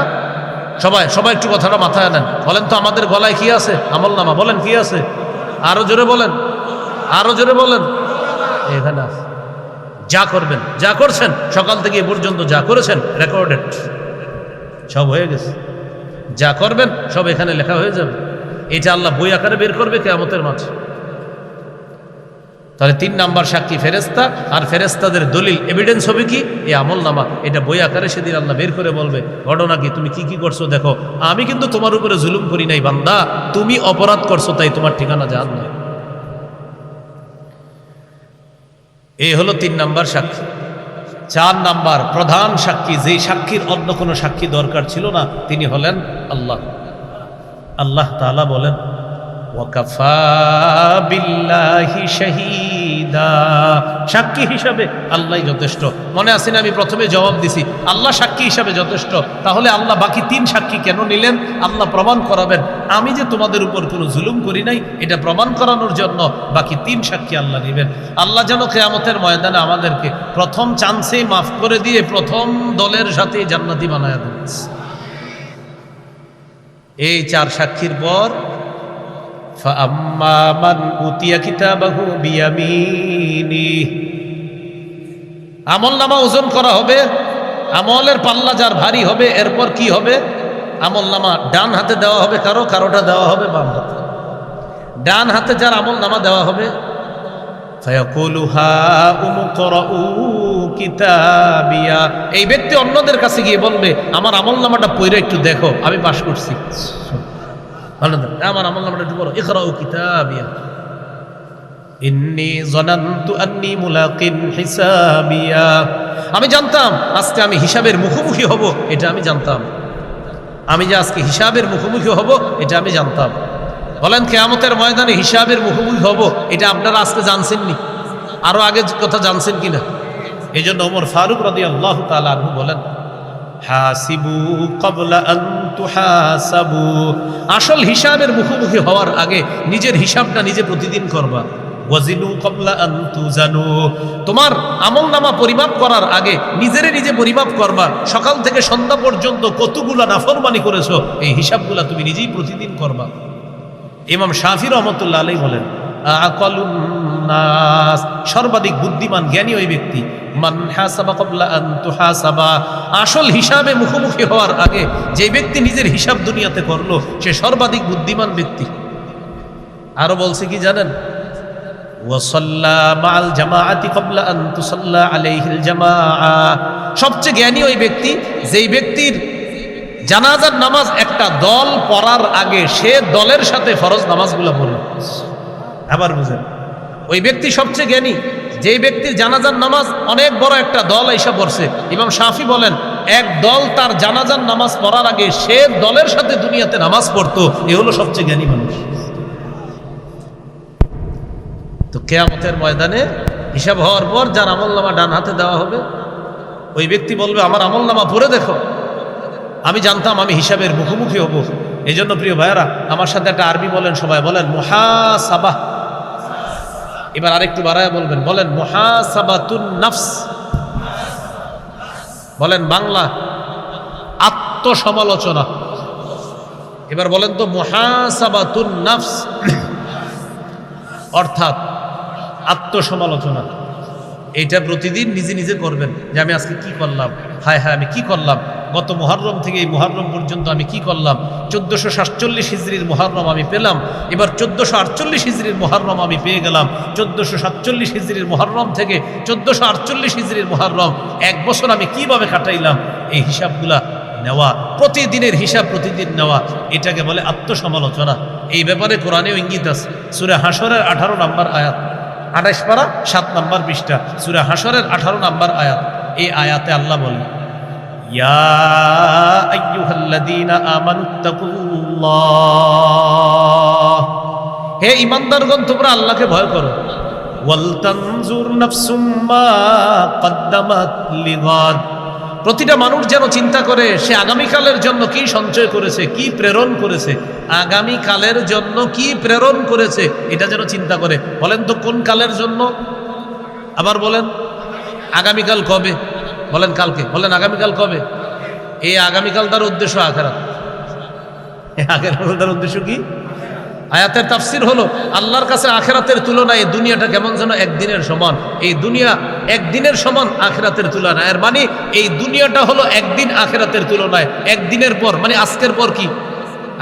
সবাই একটু কথাটা মাথায় নেন। বলেন তো আমাদের গলায় কি আছে? আমলনামা। বলেন কি আছে? আরো জোরে বলেন, আরো জোরে বলেন। এখানে আছে। যা করবেন, যা করছেন সকাল থেকে এ পর্যন্ত যা করেছেন রেকর্ডেড, সব হয়ে গেছে। যা করবেন সব এখানে লেখা হয়ে যাবে। এটা আল্লাহ বই আকারে বের করবে কিয়ামতের মাঠে। তাহলে 3 নাম্বার সাক্ষী ফেরেশতা, আর ফেরেশতাদের দলিল এভিডেন্স হবে কি? এই আমলনামা। এটা বই আকারে সেদিন আল্লাহ বের করে বলবে ঘটনা কি, তুমি কি কি করছো দেখো, আমি কিন্তু তোমার উপরে জুলুম করি নাই বান্দা, তুমি অপরাধ করছো তাই তোমার ঠিকানা জাহান্নাম। এই হলো 3 নাম্বার সাক্ষী। 4 নাম্বার প্রধান সাক্ষী, যেই সাক্ষীর অন্য কোনো সাক্ষী দরকার ছিল না, তিনি হলেন আল্লাহ। আল্লাহ তাআলা বলেন ওয়াকাফা বিল্লাহি শাহীদা শাহিদা, সাক্ষী হিসাবে আল্লাহই যথেষ্ট। মনে আছে না আমি প্রথমে জবাব দিছি আল্লাহ সাক্ষী হিসাবে যথেষ্ট, তাহলে আল্লাহ বাকি 3 সাক্ষী কেন নিলেন? আল্লাহ প্রমাণ করাবেন আমি যে তোমাদের উপর কোনো জুলুম করি নাই, এটা প্রমাণ করানোর জন্য বাকি 3 সাক্ষী আল্লাহ নেবেন। আল্লাহ যেন কিয়ামতের ময়দানে আমাদেরকে প্রথম চান্সেই মাফ করে দিয়ে প্রথম দলের সাথে জান্নাতি বানায়া দেন। এই 4 সাক্ষীর পর ফাআম্মা মান উতিয়া কিতাবাহু বিয়ামিনি, আমলনামা ওজন করা হবে, আমলের পাল্লা যার ভারী হবে এরপর কি হবে? আমলনামা ডান হাতে দেওয়া হবে কারো, কারোটা দেওয়া হবে বাম হাতে। ডান হাতে যার আমলনামা দেওয়া হবে ফায়াকুলু হাউম ইকরাউ কিতাবিয়া, এই ব্যক্তি অন্যদের কাছে গিয়ে বলবে আমার আমলনামাটা পড়ে একটু দেখো আমি পাস করছি, আমার আমলনামাটা একটু পড়ো, ইকরাউ কিতাবিয়া ইন্নী যানানতু আন্নী মুলাকিন হিসাবিয়া, আমি জানতাম আজকে আমি হিসাবের মুখোমুখি হব, এটা আমি জানতাম। আমি যে আজকে হিসাবের মুখোমুখি হব এটা আমি জানতাম। বলেন কিয়ামতের ময়দানে হিসাবের মুখোমুখি হব এটা আপনারা আজকে জানছেননি? আরো আগে কথা জানছেন কিনা? এই জন্য ওমর ফারুক রাদিয়াল্লাহু তাআলা আনহু বলেন হাসিবু ক্বাবলা আন তুহাসাবু, আসল হিসাবের মুখোমুখি হওয়ার আগে নিজের হিসাবটা নিজে প্রতিদিন করবা। ওয়াজিনু ক্বাবলা আন তুজানু, তোমার আমলনামা পরিমাপ করার আগে নিজে পরিমাপ করবা। সকাল থেকে সন্ধ্যা পর্যন্ত কতগুলা নাফরমানি করেছো এই হিসাবগুলা তুমি নিজেই প্রতিদিন করবা। ইমাম শাফি রহমতুল্লাহ আলাইহি বলেন আকালুন নাস, সর্বাধিক বুদ্ধিমান জ্ঞানী ওই ব্যক্তি মান হাসাবা ক্বাবলা আন তুহাসাবা, আসল হিসাবে মুখোমুখি হওয়ার আগে যে ব্যক্তি নিজের হিসাব দুনিয়াতে করলো সে সর্বাধিক বুদ্ধিমান ব্যক্তি। আরো বলছে কি জানেন? ওয়াসাল্লা মাআল জামাআতি ক্বাবলা আন তুসাল্লা আলাইহিল জামাআ, সবচেয়ে জ্ঞানী ওই ব্যক্তি যেই ব্যক্তির জানাজার নামাজ একটা দল পড়ার আগে সে দলের সাথে ফরজ নামাজগুলো পড়ে। আবার বুঝেন, ওই ব্যক্তি সবচেয়ে জ্ঞানী যেই ব্যক্তির জানাজার নামাজ অনেক বড় একটা দল এসে পড়ছে। ইমাম শাফি বলেন এক দল তার জানাজার নামাজ পড়ার আগে সে দলের সাথে দুনিয়াতে নামাজ পড়তো, এ হলো সবচেয়ে জ্ঞানী মানুষ। তো কিয়ামতের ময়দানে হিসাব হওয়ার পর যার আমলনামা ডান হাতে দেওয়া হবে ওই ব্যক্তি বলবে আমার আমলনামা পড়ে দেখো, আমি জানতাম আমি হিসাবের মুখোমুখি হব। এই জন্য প্রিয় ভাইয়েরা আমার সাথে একটা আরবি বলেন, সবাই বলেন মুহাসাবাহ। এবার আরেকটু বাড়ায় বলবেন, বলেন মুহাসাবাতুন নাফস। বলেন বাংলা আত্মসমালোচনা। এবার বলেন তো মুহাসাবাতুন নাফস অর্থাৎ আত্মসমালোচনা। এটা প্রতিদিন নিজে করবেন যে আমি আজকে কি করলাম, হায় আমি কি করলাম, গত মুহররম থেকে এই মুহররম পর্যন্ত আমি কি করলাম। 1447 হিজরির মুহররম আমি পেলাম, এবার 1448 হিজরির মুহররম আমি পেয়ে গেলাম। 1447 হিজরির মুহররম থেকে 1448 হিজরির মুহররম, 1 বছর আমি কিভাবে কাটাইলাম, এই হিসাবগুলা নেওয়া, প্রতিদিনের হিসাব প্রতিদিন নেওয়া, এটাকে বলে আত্মসমালোচনা। এই ব্যাপারে কোরআনেও ইঙ্গিত আছে। সূরা হাশরের 18 নম্বর আয়াত, 28 পারা 7 নম্বর পৃষ্ঠা, সূরা হাশরের 18 নম্বর আয়াত। এই আয়াতে আল্লাহ বলেন ইয়া আইয়ুহাল্লাযীনা আমানুত্তাকুল্লাহ, হে ঈমানদারগণ তোমরা আল্লাহকে ভয় করো। ওয়াল তানজুর নাফসুম মা কদ্দামাত লিগাদ, প্রতিটা মানুষ যেন চিন্তা করে সে আগামীকালের জন্য কি সঞ্চয় করেছে, কি প্রেরণ করেছে, আগামীকালের জন্য কি প্রেরণ করেছে এটা যেন চিন্তা করে। বলেন তো কোন কালের জন্য? আবার বলেন আগামীকাল কবে? বলেন কালকে। বলেন আগামীকাল কবে? এই আগামীকাল তার উদ্দেশ্য আখিরাত। আখিরাতের উদ্দেশ্য কি? আয়াতের তাফসীর হলো আল্লাহর কাছে আখিরাতের তুলনায় দুনিয়াটা কেমন যেন একদিনের সমান। এই দুনিয়া একদিনের সমান আখিরাতের তুলনায়, এর মানে এই দুনিয়াটা হলো একদিন আখিরাতের তুলনায় একদিনের পর, মানে আজকের পর কি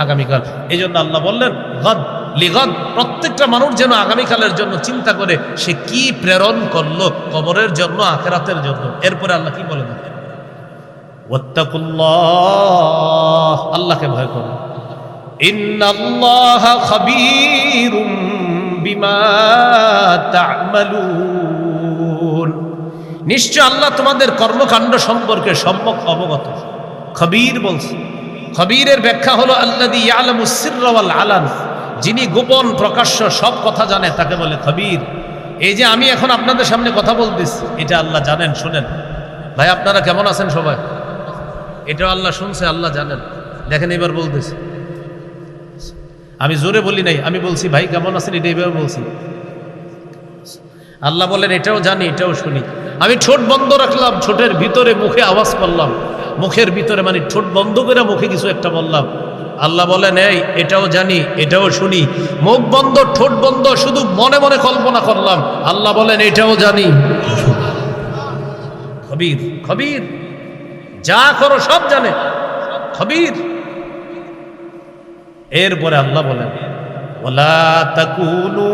আগামীকাল। এই জন্য আল্লাহ বললেন গদ লিগদ, প্রত্যেকটা মানুষ যেন আগামীকালের জন্য চিন্তা করে সে কি প্রেরণ করলো, কবরের জন্য আখিরাতের জন্য। এরপরে আল্লাহ কি বলেন? ওয়াত্তাকুল্লাহ, আল্লাহকে ভয় করো। ইন্নাল্লাহা খাবীরুম বিমা তা'মালুন, নিশ্চয় আল্লাহ তোমাদের কর্মকাণ্ড সম্পর্কে সম্যক অবগত। খবীর বলছে, খবীরের ব্যাখ্যা হলো আল্লাযী ইয়ালামুস সিররা ওয়াল আলান, যিনি গোপন প্রকাশ্য সব কথা জানে তাকে বলে খবীর। এই যে আমি এখন আপনাদের সামনে কথা বলতেছি, এটা আল্লাহ জানেন, শুনেন ভাই আপনারা কেমন আছেন সবাই, এটাও আল্লাহ শুনছে, আল্লাহ জানেন। দেখেন এবার বলতেছি, আমি জোরে বলি নাই, আমি বলছি ভাই কেমন আছেন, এটা এইভাবে বলছি। আল্লাহ বলেন এটাও জানি, এটাও শুনি। আমি ঠোঁট বন্ধ রাখলাম, ঠোঁটের ভিতরে মুখে আওয়াজ করলাম, মুখের ভিতরে মানে ঠোঁট বন্ধ করে মুখে কিছু একটা বললাম। আল্লাহ বলেন এই এটাও জানি, এটাও শুনি। মুখ বন্ধ, ঠোঁট বন্ধ, শুধু মনে মনে কল্পনা করলাম। আল্লাহ বলেন এটাও জানি। খবীর, খবীর, যা করো সব জানে, খবীর। এরপরে আল্লাহ বলেন ওয়ালা তাকুনু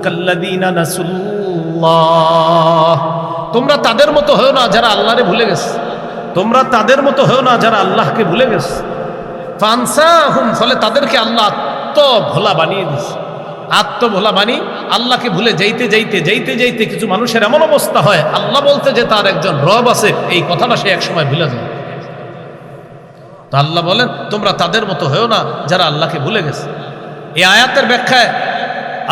কাল্লাযীনা নাসুল্লাহ, তোমরা তাদের মতো হও না যারা আল্লাহরে ভুলে গেছে, তোমরা তাদের মতো হও না যারা আল্লাহকে ভুলে গেছে। ফানসাহুম, ফলে তাদেরকে আল্লাহ আত্মভোলা বানিয়ে দিয়েছে। আত্মভোলা বানি আল্লাহকে ভুলে যাইতে যাইতে যাইতে যাইতে কিছু মানুষের এমন অবস্থা হয়, আল্লাহ বলতে যে তার একজন রব আছে এই কথাটা সে একসময় ভুলে যায়। তো আল্লাহ বলেন তোমরা তাদের মতো হও না যারা আল্লাহকে ভুলে গেছে। এই আয়াতের ব্যাখ্যায়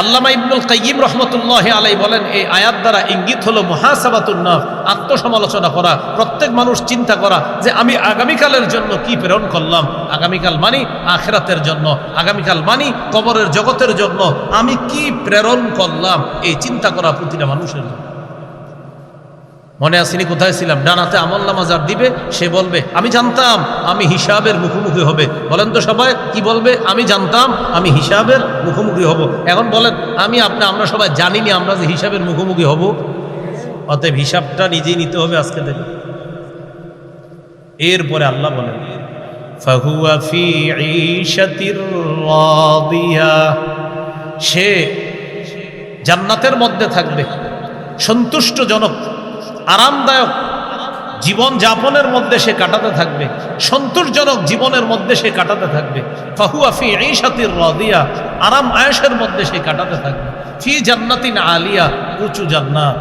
আল্লামা ইবনুল কাইয়িম রাহমাতুল্লাহি আলাইহি বলেন এই আয়াত দ্বারা ইঙ্গিত হলো মুহাসাবাতুন নাফস, আত্মসমালোচনা করা। প্রত্যেক মানুষ চিন্তা করা যে আমি আগামীকালের জন্য কি প্রেরণ করলাম। আগামীকাল মানি আখিরাতের জন্য, আগামীকাল মানি কবরের জগতের জন্য আমি কি প্রেরণ করলাম, এই চিন্তা করা প্রতিটা মানুষের জন্য। মনে আসেনি কোথায় ছিলাম, ডানাতে আমলনামা যার দিবে সে বলবে আমি জানতাম আমি হিসাবের মুখোমুখি হবে। বলেন তো সবাই কি বলবে, আমি জানতাম আমি হিসাবের মুখোমুখি হব। এখন বলেন আমরা সবাই জানিনি আমরা যে হিসাবের মুখোমুখি হব। অতএব হিসাবটা নিজেই নিতে হবে আজকে থেকে। এরপরে আল্লাহ বলেন ফাহুয়া ফি ঈশাতির রাদিয়া, সে জান্নাতের মধ্যে থাকবে, সন্তুষ্টজনক আরামদায়ক জীবন যাপনের মধ্যে সে কাটাতে থাকবে, সন্তোষজনক জীবনের মধ্যে সে কাটাতে থাকবে। ফাহুয়া ফি ঈশাতির রাদিয়া, আরাম আয়েশের মধ্যে সে কাটাতে থাকবে। ফি জান্নাতিন আলিয়া, উঁচু জান্নাত।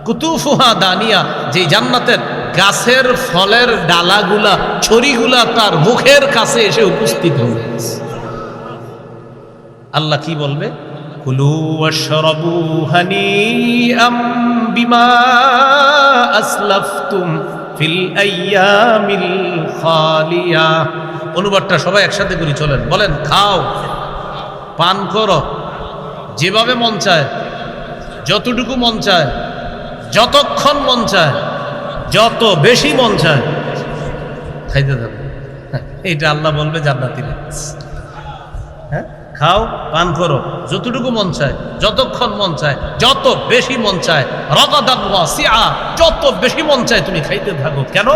কুতুফুহা দানিয়া, যে জান্নাতের গাছের ফলের ডালাগুলা ছড়িগুলা তার মুখের কাছে এসে উপস্থিত হবে। আল্লাহ কি বলবে, কুলু ওয়াশরাবু হানিআম বিমা আসলাফতুম ফিল আইয়ামিল খালিয়া। অনুবাদটা সবাই একসাথে করি, চলেন বলেন খাও পান করো যেভাবে মন চায়, যতটুকু মন চায়, যতক্ষণ মন চায়, যত বেশি মন চায় খাইতে থাকো। এইটা আল্লাহ বলবে জান্নাতীরা। হ্যাঁ, খাও পান করো যতটুকু মন চায়, যতক্ষণ মন চায়, যত বেশি মন চায়। রাগাদান ওয়াসিআ, যত বেশি মন চায় তুমি খাইতে থাকো। কেন?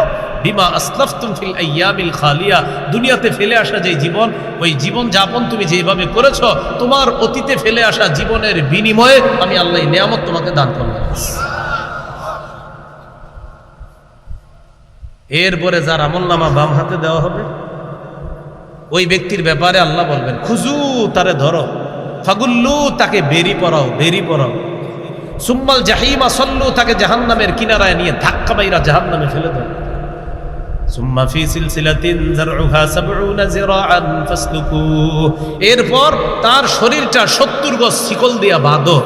বিমা আসলাফতুম ফিল আইয়ামিল খালিয়া, দুনিয়াতে ফেলে আসা যে জীবন, ওই জীবন যাপন তুমি যেভাবে করেছ, তোমার অতীতে ফেলে আসা জীবনের বিনিময়ে আমি আল্লাহ এই নিয়ামত তোমাকে দান করলাম। এরপরে যার আমলনামা বাম হাতে দেওয়া হবে ওই ব্যক্তির ব্যাপারে আল্লাহ বলবেন খুজু, তারে ধরো, ফাগুল্লু, তাকে বেরি পড়াও, বেরি পড়াও, সুম্মাল জাহিমা সল্লু, তাকে জাহান্নামের কিনারায় নিয়ে ধাক্কা মাইরা জাহান্নামে ফেলে দাও। সুম্মা ফি সিলসিলাতিন যারউহা ৭০ যিরাআন ফাসলুকু, এরপর তার শরীরটা ৭০ গজ শিকল দিয়া বাঁধো।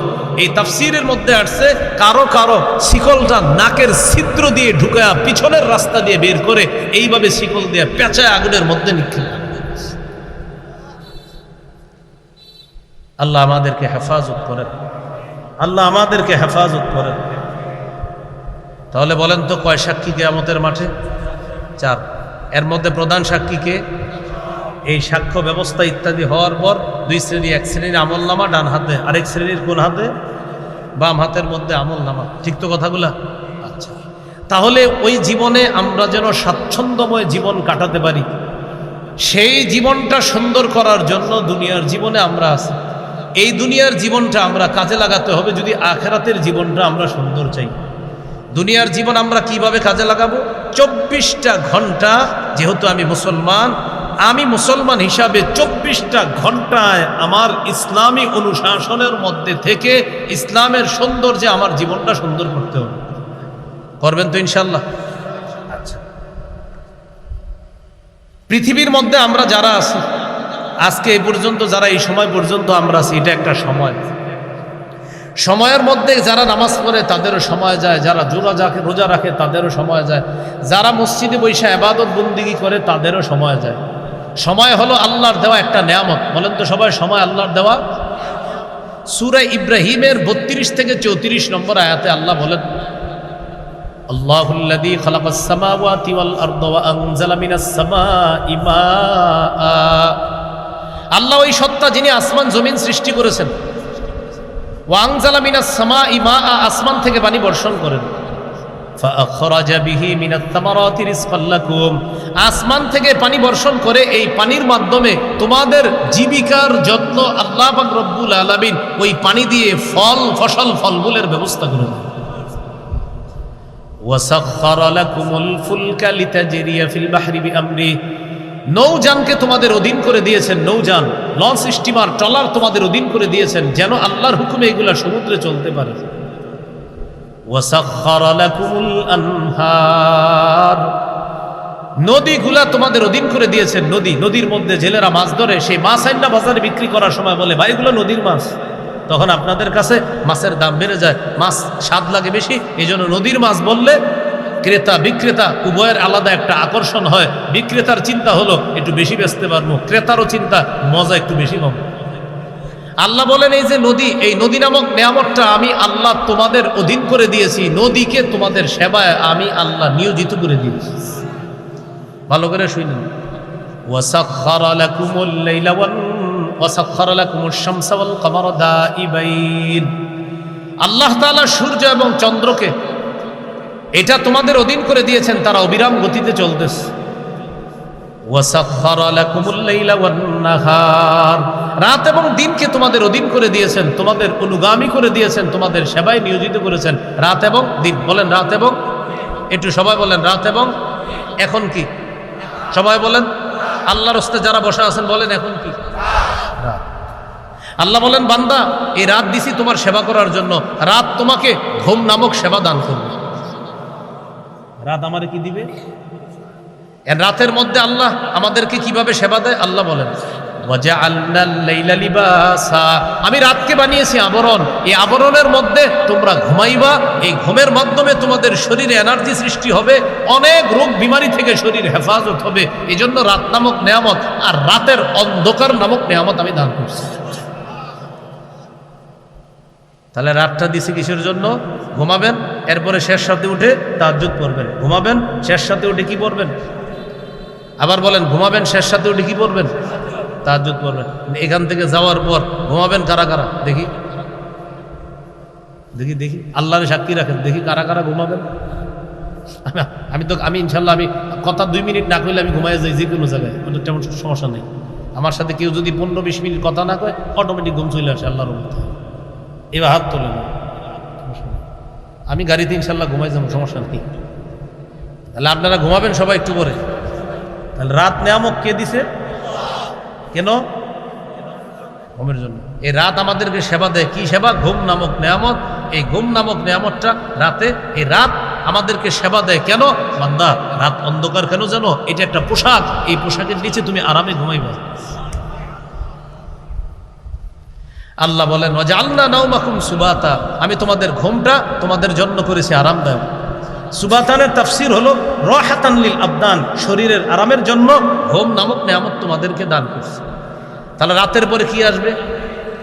এই তাফসীরের মধ্যে আসছে কারো কারো শিকলটা নাকের ছিদ্র দিয়ে ঢুকায়া পিছনের রাস্তা দিয়ে বের করে এইভাবে শিকল দিয়ে পেঁচায় আগুনের মধ্যে নিক্ষেপ। আল্লাহ আমাদেরকে হেফাজত করেন, আল্লাহ আমাদেরকে হেফাজত করেন। তাহলে বলেন তো কয় সাক্ষী কিয়ামতের মাঠে? 4। এর মধ্যে প্রধান সাক্ষীকে এই সাক্ষ্য ব্যবস্থা ইত্যাদি হওয়ার পর 2 শ্রেণী, এক শ্রেণীর আমলনামা ডান হাতে, আরেক শ্রেণীর কোন হাতে? বাম হাতের মধ্যে আমলনামা। ঠিক তো কথাগুলা? আচ্ছা, তাহলে ওই জীবনে আমরা যেন স্বাচ্ছন্দ্যময় জীবন কাটাতে পারি, সেই জীবনটা সুন্দর করার জন্য দুনিয়ার জীবনে আমরা আছি। এই দুনিয়ার জীবনটা আমরা কাজে লাগাতে হবে যদি আখিরাতের জীবনটা আমরা সুন্দর চাই। দুনিয়ার জীবন আমরা কিভাবে কাজে লাগাবো? 24টা ঘন্টা, যেহেতু আমি মুসলমান হিসাবে 24টা ঘন্টায় আমার ইসলামী অনুশাসনের মধ্যে থেকে ইসলামের সৌন্দর্যে আমার জীবনটা সুন্দর করতে হবে। করবেন তো ইনশাল্লাহ? আচ্ছা, পৃথিবীর মধ্যে আমরা যারা আছি আজকে এই পর্যন্ত, যারা এই সময় পর্যন্ত আমরা আছি, এটা একটা সময়। সময়ের মধ্যে যারা নামাজ পড়ে তাদেরও সময় যায়, যারা রোজা রাখে তাদেরও সময় যায়, যারা মসজিদে বসে ইবাদত বন্দেগী করে তাদেরও সময় যায়। সময় হলো আল্লাহর দেওয়া একটা নেয়ামত। বলেন তো সবাই, সময় আল্লাহর দেওয়া। সূরা ইব্রাহিমের 32 থেকে 34 নম্বর আয়াতে আল্লাহ বলেন, আল্লাহুল্লাযী খালাকাস সামাওয়াতি ওয়াল আরদা ওয়া আনজালা মিনাস সামাই মাআ। আল্লাহ ওই সত্তা যিনি আসমান জমিন সৃষ্টি করেছেন। ওয়া আনজালা মিনাস সামাই মাআ, আসমান থেকে পানি বর্ষণ করেন। ফাআখরাজা বিহি মিনাত তামারাতি রিজকাল লাকুম, আসমান থেকে পানি বর্ষণ করে এই পানির মাধ্যমে তোমাদের জীবিকার যত্ন আল্লাহ পাক রব্বুল আলামিন ওই পানি দিয়ে ফলমূলের ব্যবস্থা করে দেন। ওয়াসাখখারা লাকুমুল ফুলকা লিতাজরিয়া ফিল বাহরি বিআমরি, নৌযানকে তোমাদের অধীন করে দিয়েছেন। নৌযান, লঞ্চ, স্টিমার, ট্রলার তোমাদের অধীন করে দিয়েছেন যেন আল্লাহর হুকুমে এগুলা সমুদ্রে চলতে পারে। ওয়াসাখখারা লাকুমুল আনহার, নদীগুলা তোমাদের অধীন করে দিয়েছেন। নদীর মধ্যে জেলেরা মাছ ধরে, সেই মাছ আইনা বাজারে বিক্রি করার সময় বলে ভাই এগুলো নদীর মাছ। তখন আপনাদের কাছে মাছের দাম বেড়ে যায়, মাছ স্বাদ লাগে বেশি। এই জন্য নদীর মাছ বললে ক্রেতা বিক্রেতা উভয়ের আলাদা একটা আকর্ষণ হয়। বিক্রেতার চিন্তা হলো একটু বেশি বেচতে পারবো, ক্রেতারও চিন্তা মজা একটু বেশি পাবো। আল্লাহ বলেন এই যে নদী, এই নদী নামক নেয়ামতটা আমি আল্লাহ তোমাদের অধীন করে দিয়েছি। নদীকে তোমাদের সেবায় আমি আল্লাহ নিয়োজিত করে দিয়েছি। ভালো করে শুনুন, ওয়াসাখখারা লাকুমুল লাইলা ওয়াসাখখারা লাকুমুশ শামসা ওয়াল কামারা দাইবাইন, আল্লাহ তাআলা সূর্য এবং চন্দ্রকে এটা তোমাদের অধীন করে দিয়েছেন, তারা অবিরাম গতিতে চলতেছে। ওয়াসাখখারা লাকুমুল লাইলা ওয়ান নাহার, রাত এবং দিনকে তোমাদের অধীন করে দিয়েছেন, তোমাদের অনুগামী করে দিয়েছেন, তোমাদের সেবায় নিয়োজিত করেছেন। রাত এবং দিন, বলেন রাত এবং, একটু সবাই বলেন রাত এবং। এখন কি সবাই বলেন? আল্লাহর রাস্তে যারা বসা আছেন বলেন এখন কি রাত। আল্লাহ বলেন বান্দা এই রাত দিছি তোমার সেবা করার জন্য, রাত তোমাকে ঘুম নামক সেবা দান করবে। রাত আমারে কি দিবে? রাতের মধ্যে আল্লাহ আমাদেরকে কিভাবে সেবা দেয় আল্লাহ বলেন, ওয়াজআলনাল লাইলা লিবাসা, আমি রাতকে বানিয়েছি আবরণ, এই আবরণের মধ্যে তোমরা ঘুমাইবা। এই ঘুমের মাধ্যমে তোমাদের শরীরে এনার্জি সৃষ্টি হবে, অনেক রোগ বিমারি থেকে শরীর হেফাজত হবে। এই জন্য রাত নামক নেয়ামত আর রাতের অন্ধকার নামক নেয়ামত আমি দান করছি। তাহলে রাতটা দিছি কিসের জন্য? ঘুমাবেন, এরপরে শেষ রাতে উঠে তাহাজ্জুদ পড়বেন। ঘুমাবেন, শেষ রাতে উঠে কি পড়বেন? আবার বলেন, ঘুমাবেন, শেষ রাতে উঠে কি পড়বেন? তাহাজ্জুদ পড়বেন। এখান থেকে যাওয়ার পর ঘুমাবেন কারা কারা? দেখি দেখি দেখি, আল্লাহর সাক্ষী রাখেন, দেখি কারা কারা ঘুমাবেন। আমি ইনশাল্লাহ আমি কথা 2 মিনিট না কইলে আমি ঘুমাই যাই যে কোনো জায়গায়, তেমন সমস্যা নেই। আমার সাথে কেউ যদি 15-20 মিনিট কথা না কয় অটোমেটিক ঘুম চলে আসে আল্লাহর রহমতে। এবার হাত তোলে না, আমি গাড়িতে ইনশাল্লাহ ঘুমাই যাবো, সমস্যা নেই। তাহলে আপনারা ঘুমাবেন সবাই একটু করে। তাহলে রাত নেয়ামত কে দিছে? কেন? ঘুমের জন্য। এই রাত আমাদেরকে সেবা দেয়। কি সেবা? ঘুম নামক নেয়ামত। এই ঘুম নামক নেয়ামতটা রাতে, এই রাত আমাদেরকে সেবা দেয়। কেন? বান্দা রাত অন্ধকার কেন জানো? এটা একটা পোশাক, এই পোশাকের নিচে তুমি আরামে ঘুমাইবা। আল্লাহ বলেন ওয়াজআলনা নাওমাকুম সুবাতা, আমি তোমাদের ঘুমটা তোমাদের জন্য করেছি আরামদায়ক। সুবাতানের তাফসীর হলো রাহাতান লিল আবদান, শরীরের আরামের জন্য ঘুম নামক নেয়ামত তোমাদেরকে দান করছি। তাহলে রাতের পরে কি আসবে?